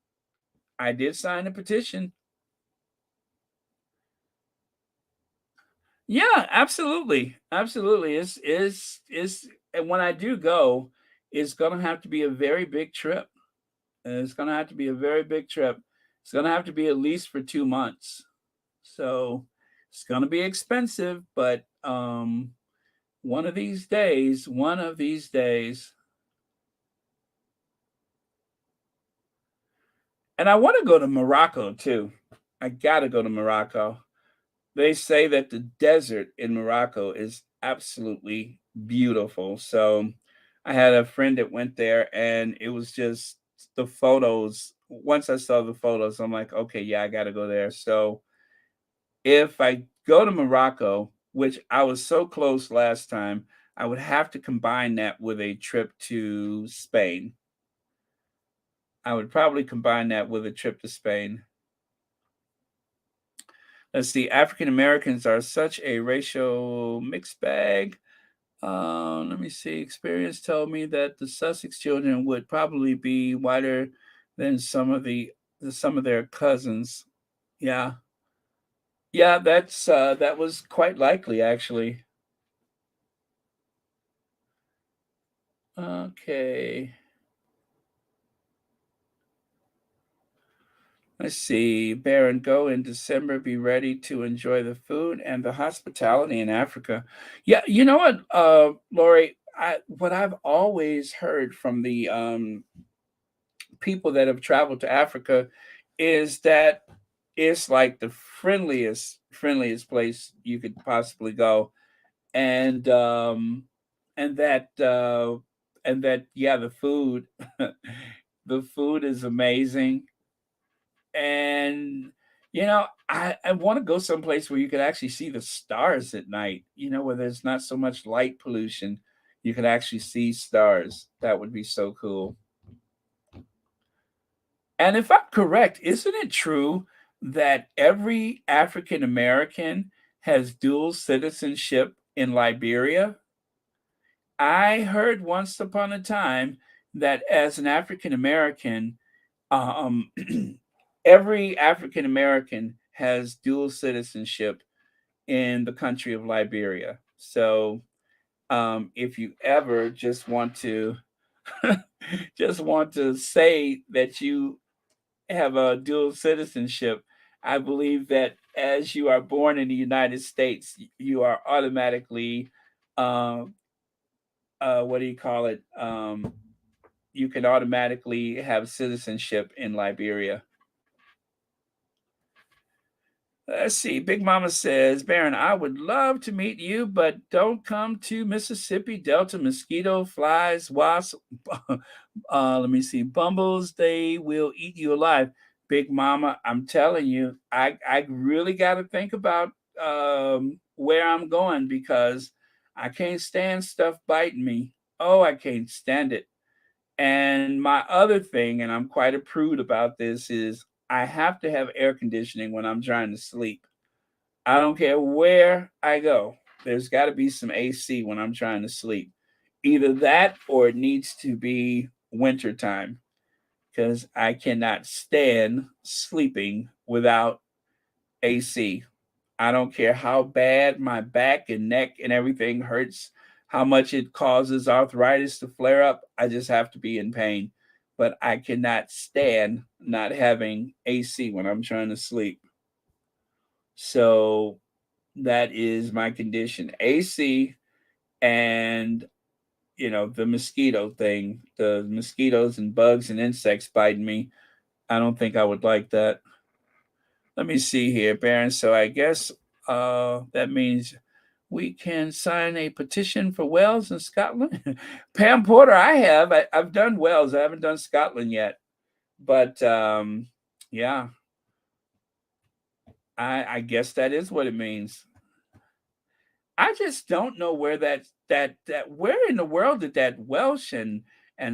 Speaker 1: I did sign the petition. Yeah, absolutely. Absolutely. It's and when I do go, it's gonna have to be a very big trip. It's gonna have to be a very big trip. It's gonna have to be at least for 2 months. So it's gonna be expensive, but one of these days, and I want to go to Morocco too. I gotta go to Morocco. They say that the desert in Morocco is absolutely beautiful. So I had a friend that went there, and it was just the photos. Once I saw the photos, I'm like, okay, yeah, I got to go there. So if I go to Morocco, which I was so close last time, I would have to combine that with a trip to Spain. I would probably combine that with a trip to Spain. Let's see. African Americans are such a racial mixed bag. Let me see. Experience told me that the Sussex children would probably be whiter than some of their cousins. Yeah, yeah. That was quite likely, actually. Okay. Let's see. Baron, go in December. Be ready to enjoy the food and the hospitality in Africa. Yeah, you know what, Lori? What I've always heard from the people that have traveled to Africa is that it's like the friendliest place you could possibly go, and and that uh, and that yeah, the food, the food is amazing, and I want to go someplace where you could actually see the stars at night. Where there's not so much light pollution, you can actually see stars. That would be so cool. And if I'm correct, isn't it true that every African American has dual citizenship in Liberia? I heard once upon a time that as an African American, um, every African American has dual citizenship in the country of Liberia. So if you ever just want to say that you have a dual citizenship, I believe that as you are born in the United States, you are automatically, um, what do you call it? You can automatically have citizenship in Liberia. Let's see. Big Mama says, Baron, I would love to meet you, but don't come to Mississippi Delta. Mosquito, flies, wasps, let me see, bumbles, they will eat you alive. Big Mama, I'm telling you, I really got to think about where I'm going, because I can't stand stuff biting me. Oh, I can't stand it. And my other thing, and I'm quite a prude about this, is I have to have air conditioning when I'm trying to sleep. I don't care where I go. There's got to be some AC when I'm trying to sleep. Either that or it needs to be wintertime, because I cannot stand sleeping without AC. I don't care how bad my back and neck and everything hurts, how much it causes arthritis to flare up. I just have to be in pain. But I cannot stand not having AC when I'm trying to sleep. So that is my condition. AC and the mosquito thing, the mosquitoes and bugs and insects biting me. I don't think I would like that. Let me see here, Baron. So I guess that means we can sign a petition for Wales in Scotland. Pam Porter, I've done Wales. I haven't done Scotland yet. But yeah, I guess that is what it means. I just don't know where where in the world did that Welsh and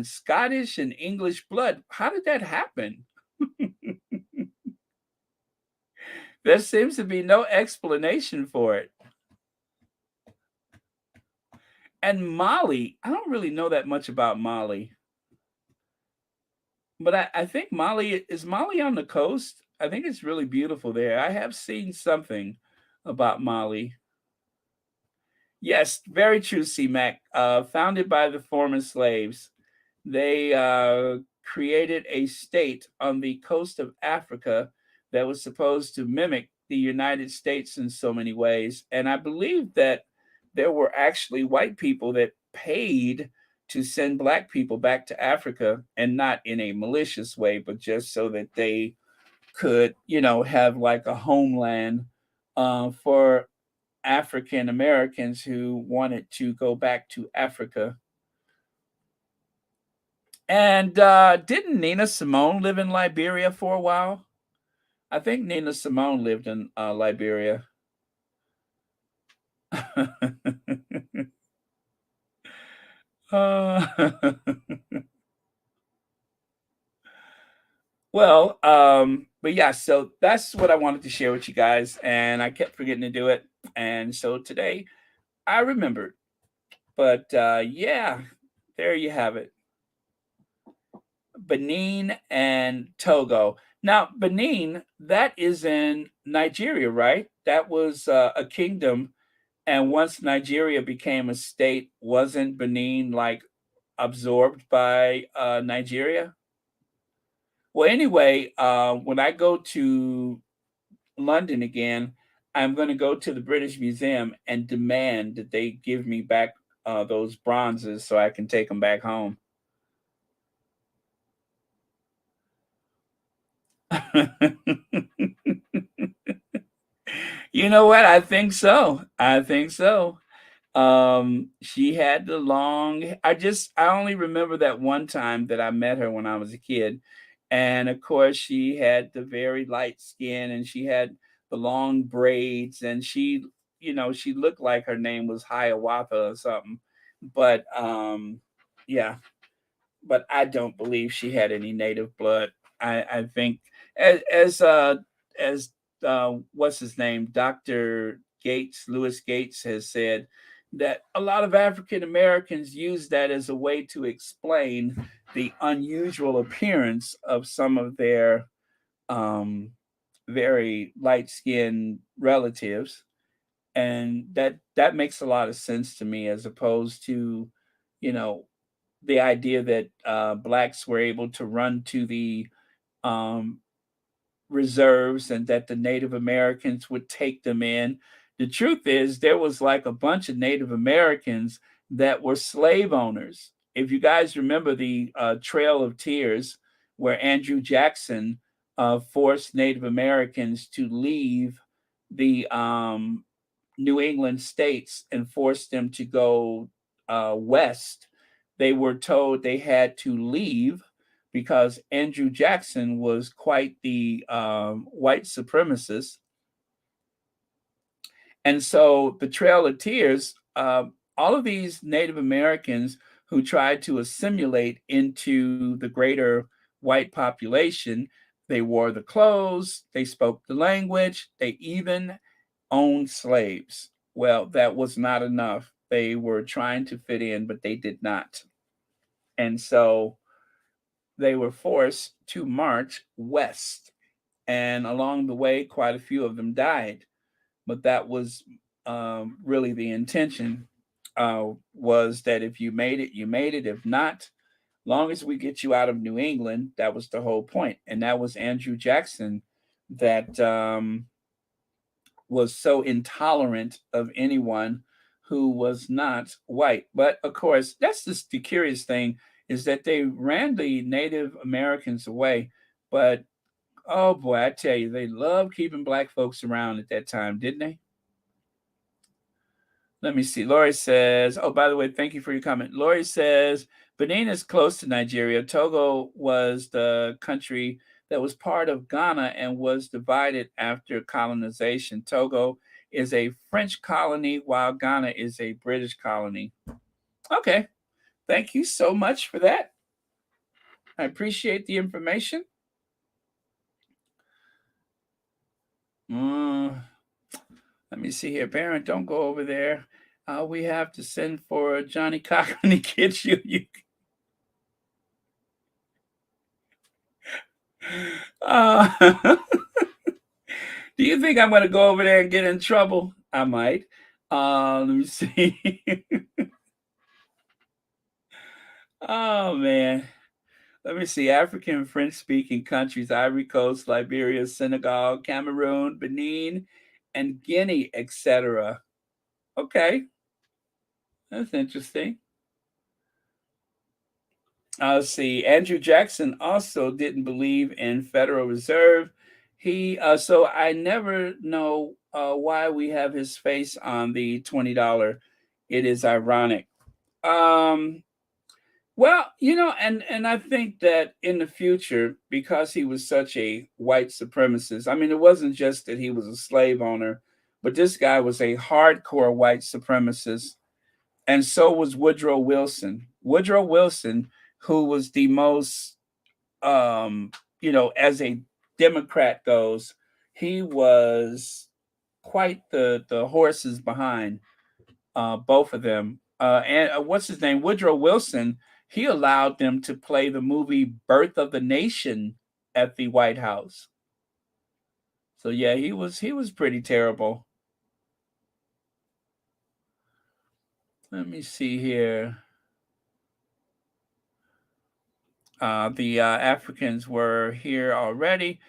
Speaker 1: Scottish and English blood, how did that happen? There seems to be no explanation for it. And Mali, I don't really know that much about Mali. But I think Mali on the coast. I think it's really beautiful there. I have seen something about Mali. Yes, very true, C-Mac. Founded by the former slaves. They created a state on the coast of Africa that was supposed to mimic the United States in so many ways. And I believe that there were actually white people that paid to send black people back to Africa, and not in a malicious way, but just so that they could, have like a homeland for African Americans who wanted to go back to Africa. And didn't Nina Simone live in Liberia for a while? I think Nina Simone lived in Liberia. Well, but yeah, so that's what I wanted to share with you guys, and I kept forgetting to do it. And so today I remembered. But yeah, there you have it. Benin and Togo. Now, Benin, that is in Nigeria, right? That was a kingdom. And once Nigeria became a state, wasn't Benin like absorbed by Nigeria? Well, anyway, when I go to London again, I'm going to go to the British Museum and demand that they give me back those bronzes so I can take them back home. You know what? I think so. She had the long, I only remember that one time that I met her when I was a kid. And of course, she had the very light skin and she had the long braids, and she looked like her name was Hiawatha or something. But yeah, but I don't believe she had any native blood. I think as what's his name, Dr. Lewis Gates has said that a lot of African Americans use that as a way to explain the unusual appearance of some of their very light-skinned relatives, and that makes a lot of sense to me, as opposed to, you know, the idea that blacks were able to run to the um, reserves and that the Native Americans would take them in. The truth is, there was like a bunch of Native Americans that were slave owners. If you guys remember the Trail of Tears, where Andrew Jackson forced Native Americans to leave the New England states and forced them to go west, they were told they had to leave because Andrew Jackson was quite the white supremacist. And so the Trail of Tears, all of these Native Americans who tried to assimilate into the greater white population, they wore the clothes, they spoke the language, they even owned slaves. Well, that was not enough. They were trying to fit in, but they did not. And so they were forced to march west. And along the way, quite a few of them died. but that was really the intention. Was that if you made it, you made it. If not, long as we get you out of New England, that was the whole point. And that was Andrew Jackson that was so intolerant of anyone who was not white. But of course, that's just the curious thing, is that they ran the Native Americans away. But oh boy, I tell you, they loved keeping black folks around at that time, didn't they? Let me see. Lori says, oh, by the way, thank you for your comment. Lori says, Benin is close to Nigeria. Togo was the country that was part of Ghana and was divided after colonization. Togo is a French colony, while Ghana is a British colony. Okay. Thank you so much for that. I appreciate the information. Let me see here. Baron, don't go over there. We have to send for Johnny Cochran when he gets you. Do you think I'm going to go over there and get in trouble? I might. Let me see. Oh, man. Let me see. African French-speaking countries, Ivory Coast, Liberia, Senegal, Cameroon, Benin, and Guinea, etc. Okay. That's interesting. Let's see. Andrew Jackson also didn't believe in Federal Reserve. So I never know why we have his face on the $20. It is ironic. Well, and I think that in the future, because he was such a white supremacist, I mean, it wasn't just that he was a slave owner, but this guy was a hardcore white supremacist. And so was Woodrow Wilson. Woodrow Wilson, who was the most, as a Democrat goes, he was quite the horses behind both of them. And what's his name? Woodrow Wilson, he allowed them to play the movie Birth of the Nation at the White House. So yeah, he was pretty terrible. Let me see here. The Africans were here already.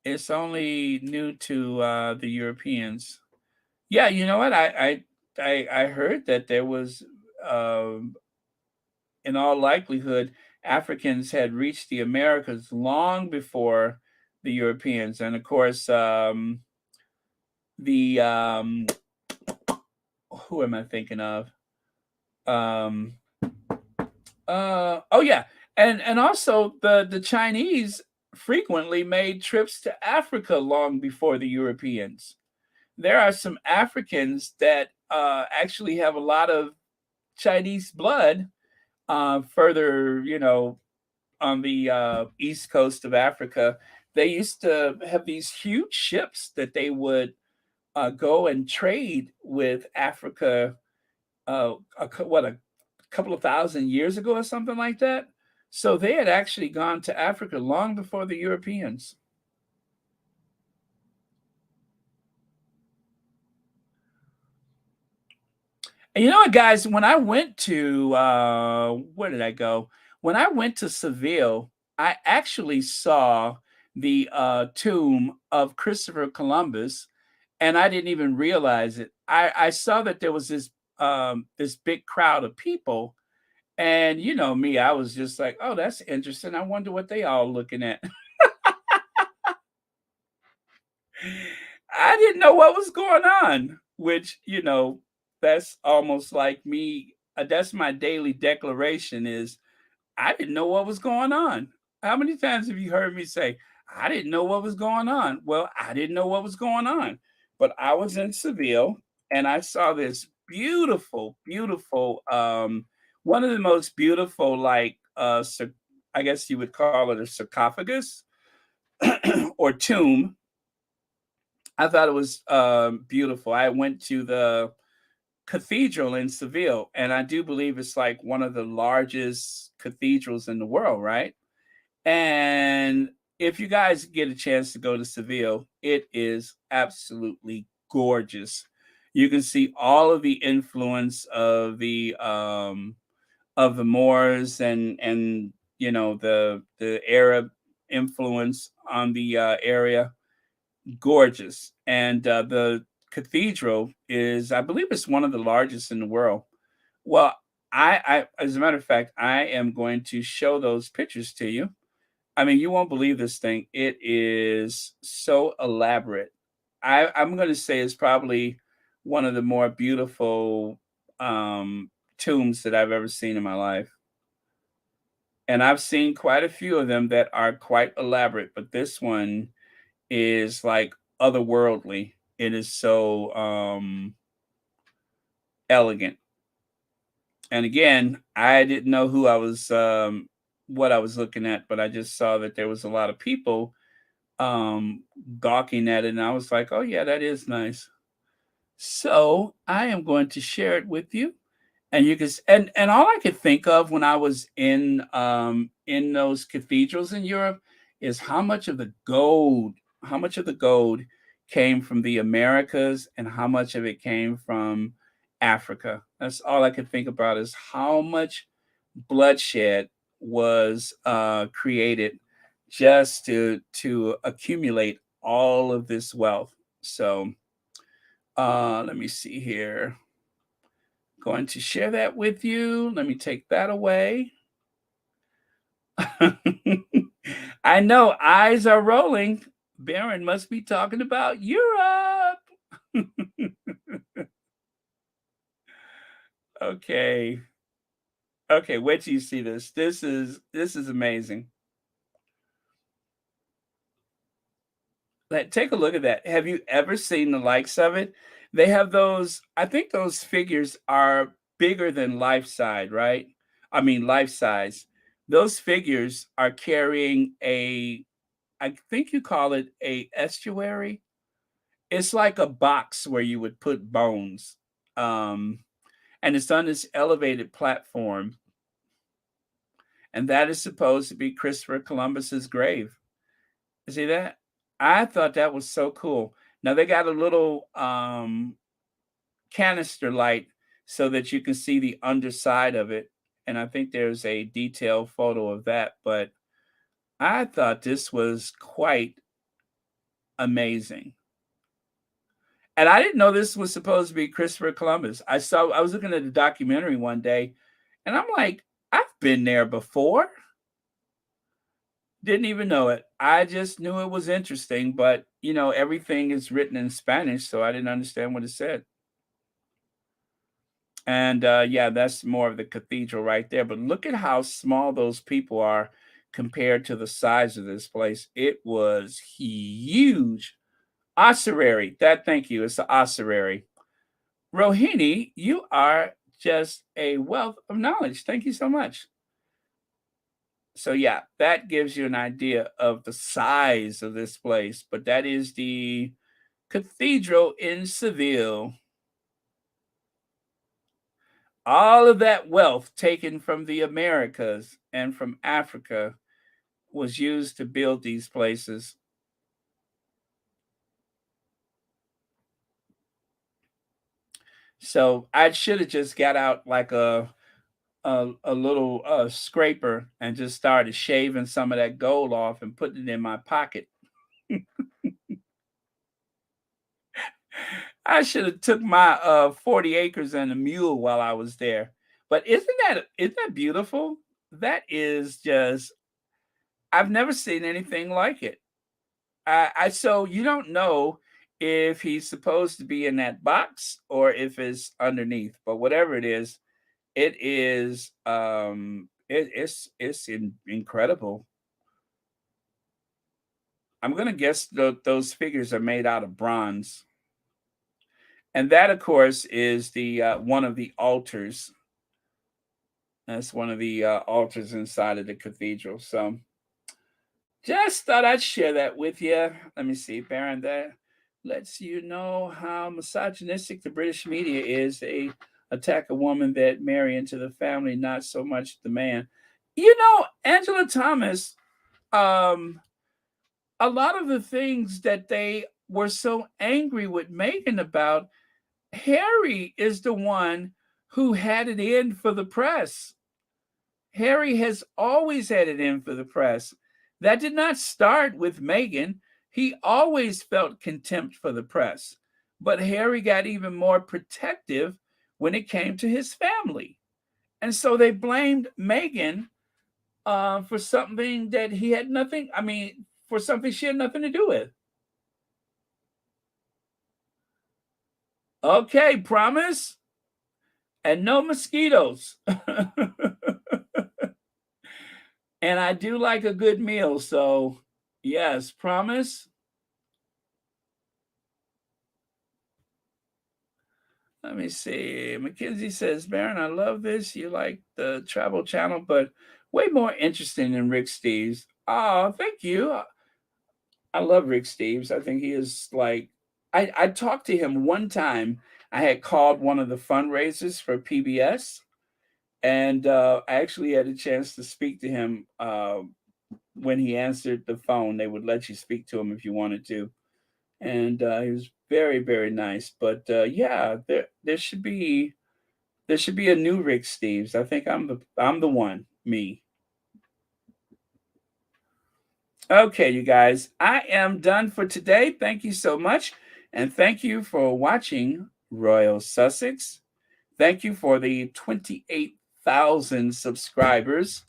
Speaker 1: It's only new to the Europeans. Yeah, you know what? I heard that there was, in all likelihood, Africans had reached the Americas long before the Europeans, and of course, who am I thinking of? Oh yeah, and also the Chinese frequently made trips to Africa long before the Europeans. There are some Africans that actually have a lot of Chinese blood further, on the east coast of Africa. They used to have these huge ships that they would go and trade with Africa. A couple of thousand years ago or something like that. So they had actually gone to Africa long before the Europeans. And you know what, guys, when I went to, where did I go? When I went to Seville, I actually saw the tomb of Christopher Columbus, and I didn't even realize it. I saw that there was this big crowd of people, and you know me, I was just like, oh, that's interesting. I wonder what they all looking at. I didn't know what was going on, which, that's almost like me. That's my daily declaration is I didn't know what was going on. How many times have you heard me say, I didn't know what was going on? Well, I didn't know what was going on, but I was in Seville and I saw this beautiful, beautiful, one of the most beautiful, like, I guess you would call it a sarcophagus or tomb. I thought it was beautiful. I went to the cathedral in Seville, and I do believe it's like one of the largest cathedrals in the world, right? And if you guys get a chance to go to Seville, it is absolutely gorgeous. You can see all of the influence of the Moors and you know the Arab influence on the area. Gorgeous, and the cathedral is, I believe, it's one of the largest in the world. Well, as a matter of fact, I am going to show those pictures to you. I mean, you won't believe this thing. It is so elaborate. I'm going to say it's probably one of the more beautiful tombs that I've ever seen in my life. And I've seen quite a few of them that are quite elaborate, but this one is like otherworldly. It is so elegant. And again, I didn't know who I was what I was looking at, but I just saw that there was a lot of people gawking at it, and I was like, oh yeah, that is nice. So I am going to share it with you. And you can, and all I could think of when I was in those cathedrals in Europe is how much of the gold came from the Americas and how much of it came from Africa. That's all I could think about, is how much bloodshed was created just to accumulate all of this wealth. So let me see here. Going to share that with you. Let me take that away. I know eyes are rolling. Baron must be talking about Europe. Okay. Okay, wait till you see this. This is amazing. Take a look at that. Have you ever seen the likes of it? They have those, I think those figures are bigger than life size, right? I mean, life size. Those figures are carrying I think you call it a estuary. It's like a box where you would put bones. And it's on this elevated platform. And that is supposed to be Christopher Columbus's grave. See that? I thought that was so cool. Now they got a little canister light so that you can see the underside of it. And I think there's a detailed photo of that. But I thought this was quite amazing. And I didn't know this was supposed to be Christopher Columbus. I was looking at a documentary one day, and I'm like, I've been there before. Didn't even know it. I just knew it was interesting, but you know, everything is written in Spanish, so I didn't understand what it said. And yeah, that's more of the cathedral right there. But look at how small those people are compared to the size of this place. It was huge. Ossuary. Thank you. It's the ossuary. Rohini, you are just a wealth of knowledge. Thank you so much. So yeah, that gives you an idea of the size of this place. But that is the cathedral in Seville. All of that wealth taken from the Americas and from Africa was used to build these places. So I should have just got out like a little scraper and just started shaving some of that gold off and putting it in my pocket. I should have took my 40 acres and a mule while I was there. But isn't that beautiful? That is just, I've never seen anything like it. So you don't know if he's supposed to be in that box or if it's underneath, but whatever it is it's incredible. I'm gonna guess those figures are made out of bronze. And that, of course, is the one of the altars. That's one of the altars inside of the cathedral. So just thought I'd share that with you. Let me see, Baron, that lets you know how misogynistic the British media is. They attack a woman that marry into the family, not so much the man. You know, Angela Thomas, a lot of the things that they were so angry with Meghan about, Harry is the one who had it in for the press. Harry has always had it in for the press. That did not start with Meghan. He always felt contempt for the press. But Harry got even more protective when it came to his family. And so they blamed Meghan for something that he had nothing, for something she had nothing to do with. Okay, promise? And no mosquitoes. And I do like a good meal, so yes, promise. Let me see. Mackenzie says, Baron, I love this. You like the Travel Channel, but way more interesting than Rick Steves. Oh, thank you. I love Rick Steves. I think he is like, I talked to him one time. I had called one of the fundraisers for PBS, and I actually had a chance to speak to him when he answered the phone. They would let you speak to him if you wanted to. And he was very, very nice. But yeah, there should be a new Rick Steves. I think I'm the one, me. Okay, you guys, I am done for today. Thank you so much, and thank you for watching Royal Sussex. Thank you for the 28,000 subscribers.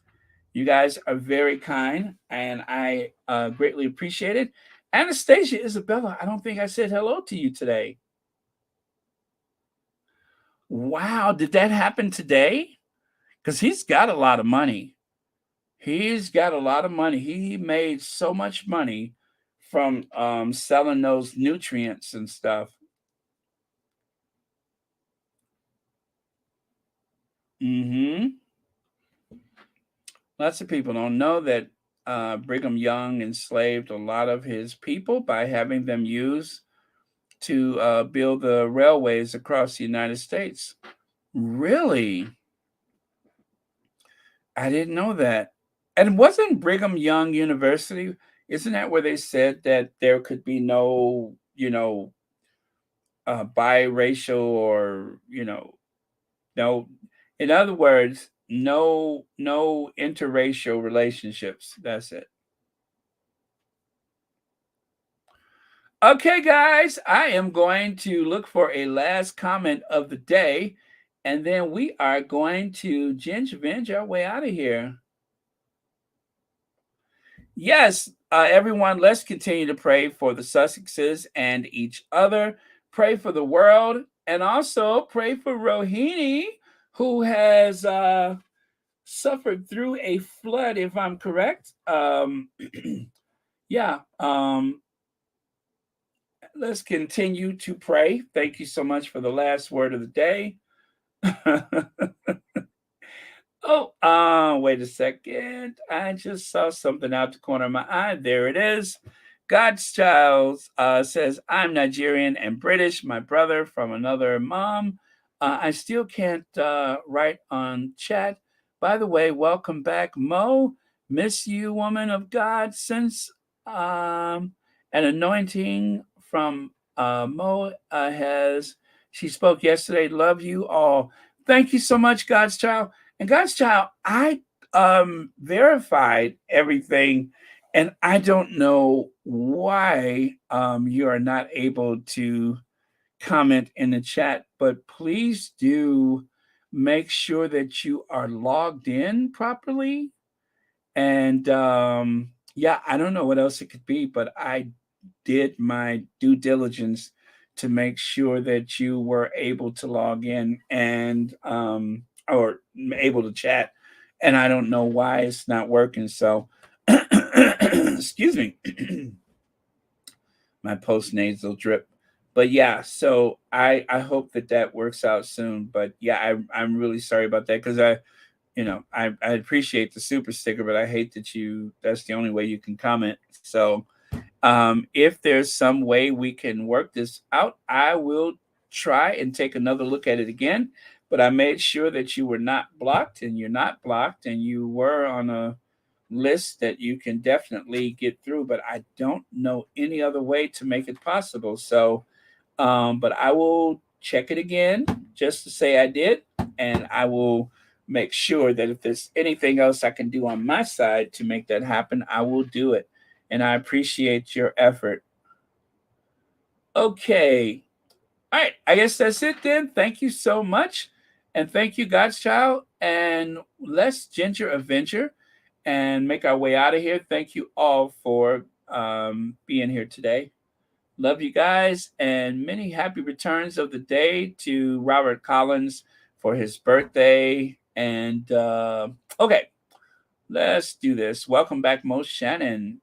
Speaker 1: You guys are very kind, and I greatly appreciate it. Anastasia Isabella, I don't think I said hello to you today. Wow, did that happen today? Because he's got a lot of money. He's got a lot of money. He made so much money from selling those nutrients and stuff. Lots of people don't know that Brigham Young enslaved a lot of his people by having them use to build the railways across the United States. Really? I didn't know that. And wasn't Brigham Young University, isn't that where they said that there could be no, biracial or, no, in other words, no interracial relationships. That's it. Okay, guys, I am going to look for a last comment of the day, and then we are going to ginge our way out of here. Yes, everyone, let's continue to pray for the Sussexes and each other. Pray for the world, and also pray for Rohini, who has suffered through a flood, if I'm correct. Yeah. Let's continue to pray. Thank you so much for the last word of the day. Oh, wait a second. I just saw something out the corner of my eye. There it is. God's Child says, I'm Nigerian and British, my brother from another mom. I still can't write on chat. By the way, welcome back, Mo. Miss you, woman of God, since an anointing from Mo she spoke yesterday. Love you all. Thank you so much, God's Child. And God's Child, I verified everything, and I don't know why you are not able to comment in the chat, but please do make sure that you are logged in properly. And yeah, I don't know what else it could be, but I did my due diligence to make sure that you were able to log in and or able to chat, and I don't know why it's not working. So excuse me, my post-nasal drip. But yeah, so I hope that works out soon. But yeah, I'm really sorry about that, because I appreciate the super sticker, but I hate that that's the only way you can comment. So if there's some way we can work this out, I will try and take another look at it again. But I made sure that you were not blocked, and you're not blocked, and you were on a list that you can definitely get through, but I don't know any other way to make it possible. So, but I will check it again just to say I did, and I will make sure that if there's anything else I can do on my side to make that happen, I will do it. And I appreciate your effort. Okay. All right. I guess that's it then. Thank you so much. And thank you, God's child. And let's ginger a venture and make our way out of here. Thank you all for being here today. Love you guys, and many happy returns of the day to Robert Collins for his birthday. And okay, let's do this. Welcome back, Mo Shannon.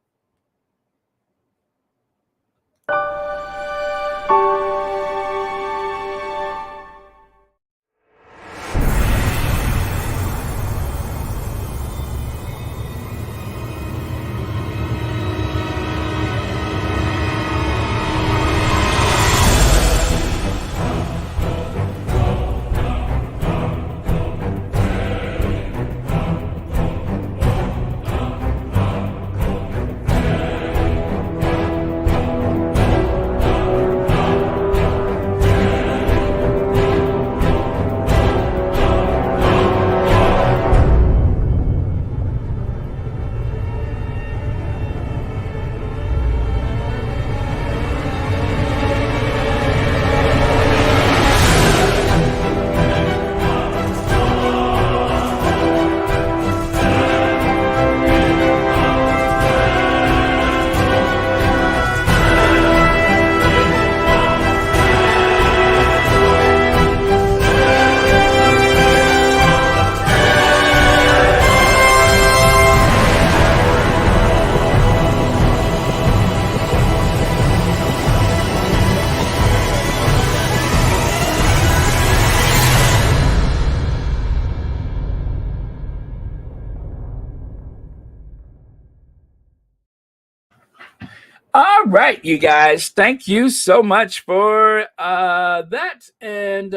Speaker 1: All right, you guys. Thank you so much for that. And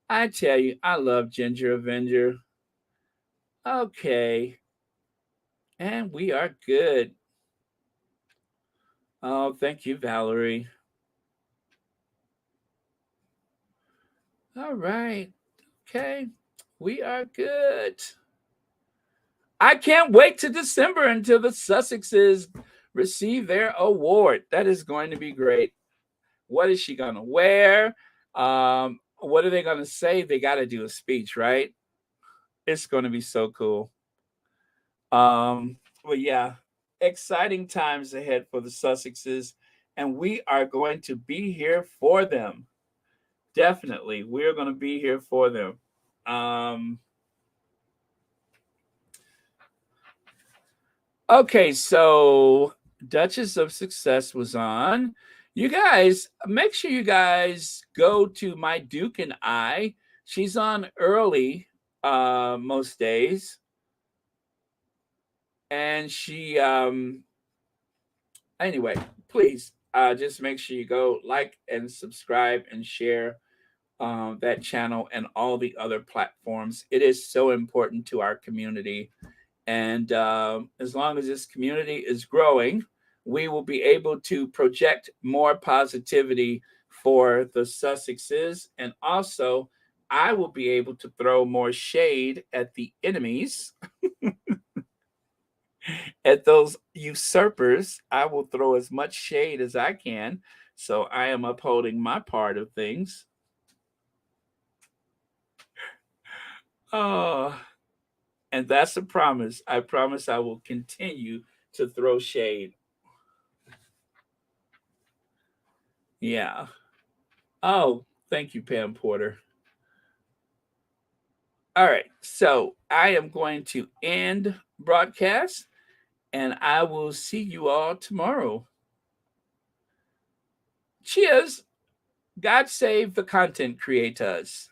Speaker 1: I tell you, I love Ginger Avenger. Okay. And we are good. Oh, thank you, Valerie. All right. Okay. We are good. I can't wait to December until the Sussexes receive their award. That is going to be great. What is she going to wear? What are they going to say? They got to do a speech, right? It's going to be so cool. But yeah, exciting times ahead for the Sussexes, and we are going to be here for them. Definitely, we're going to be here for them. Okay, so Duchess of Success was on. You guys, make sure you guys go to My Duke and I. She's on early most days. And she, anyway, please just make sure you go like and subscribe and share that channel and all the other platforms. It is so important to our community. And as long as this community is growing, we will be able to project more positivity for the Sussexes. And also, I will be able to throw more shade at the enemies. At those usurpers, I will throw as much shade as I can. So I am upholding my part of things. Oh, and that's a promise. I promise I will continue to throw shade. Yeah. Oh, thank you, Pam Porter. All right. So I am going to end broadcast, and I will see you all tomorrow. Cheers. God save the content creators.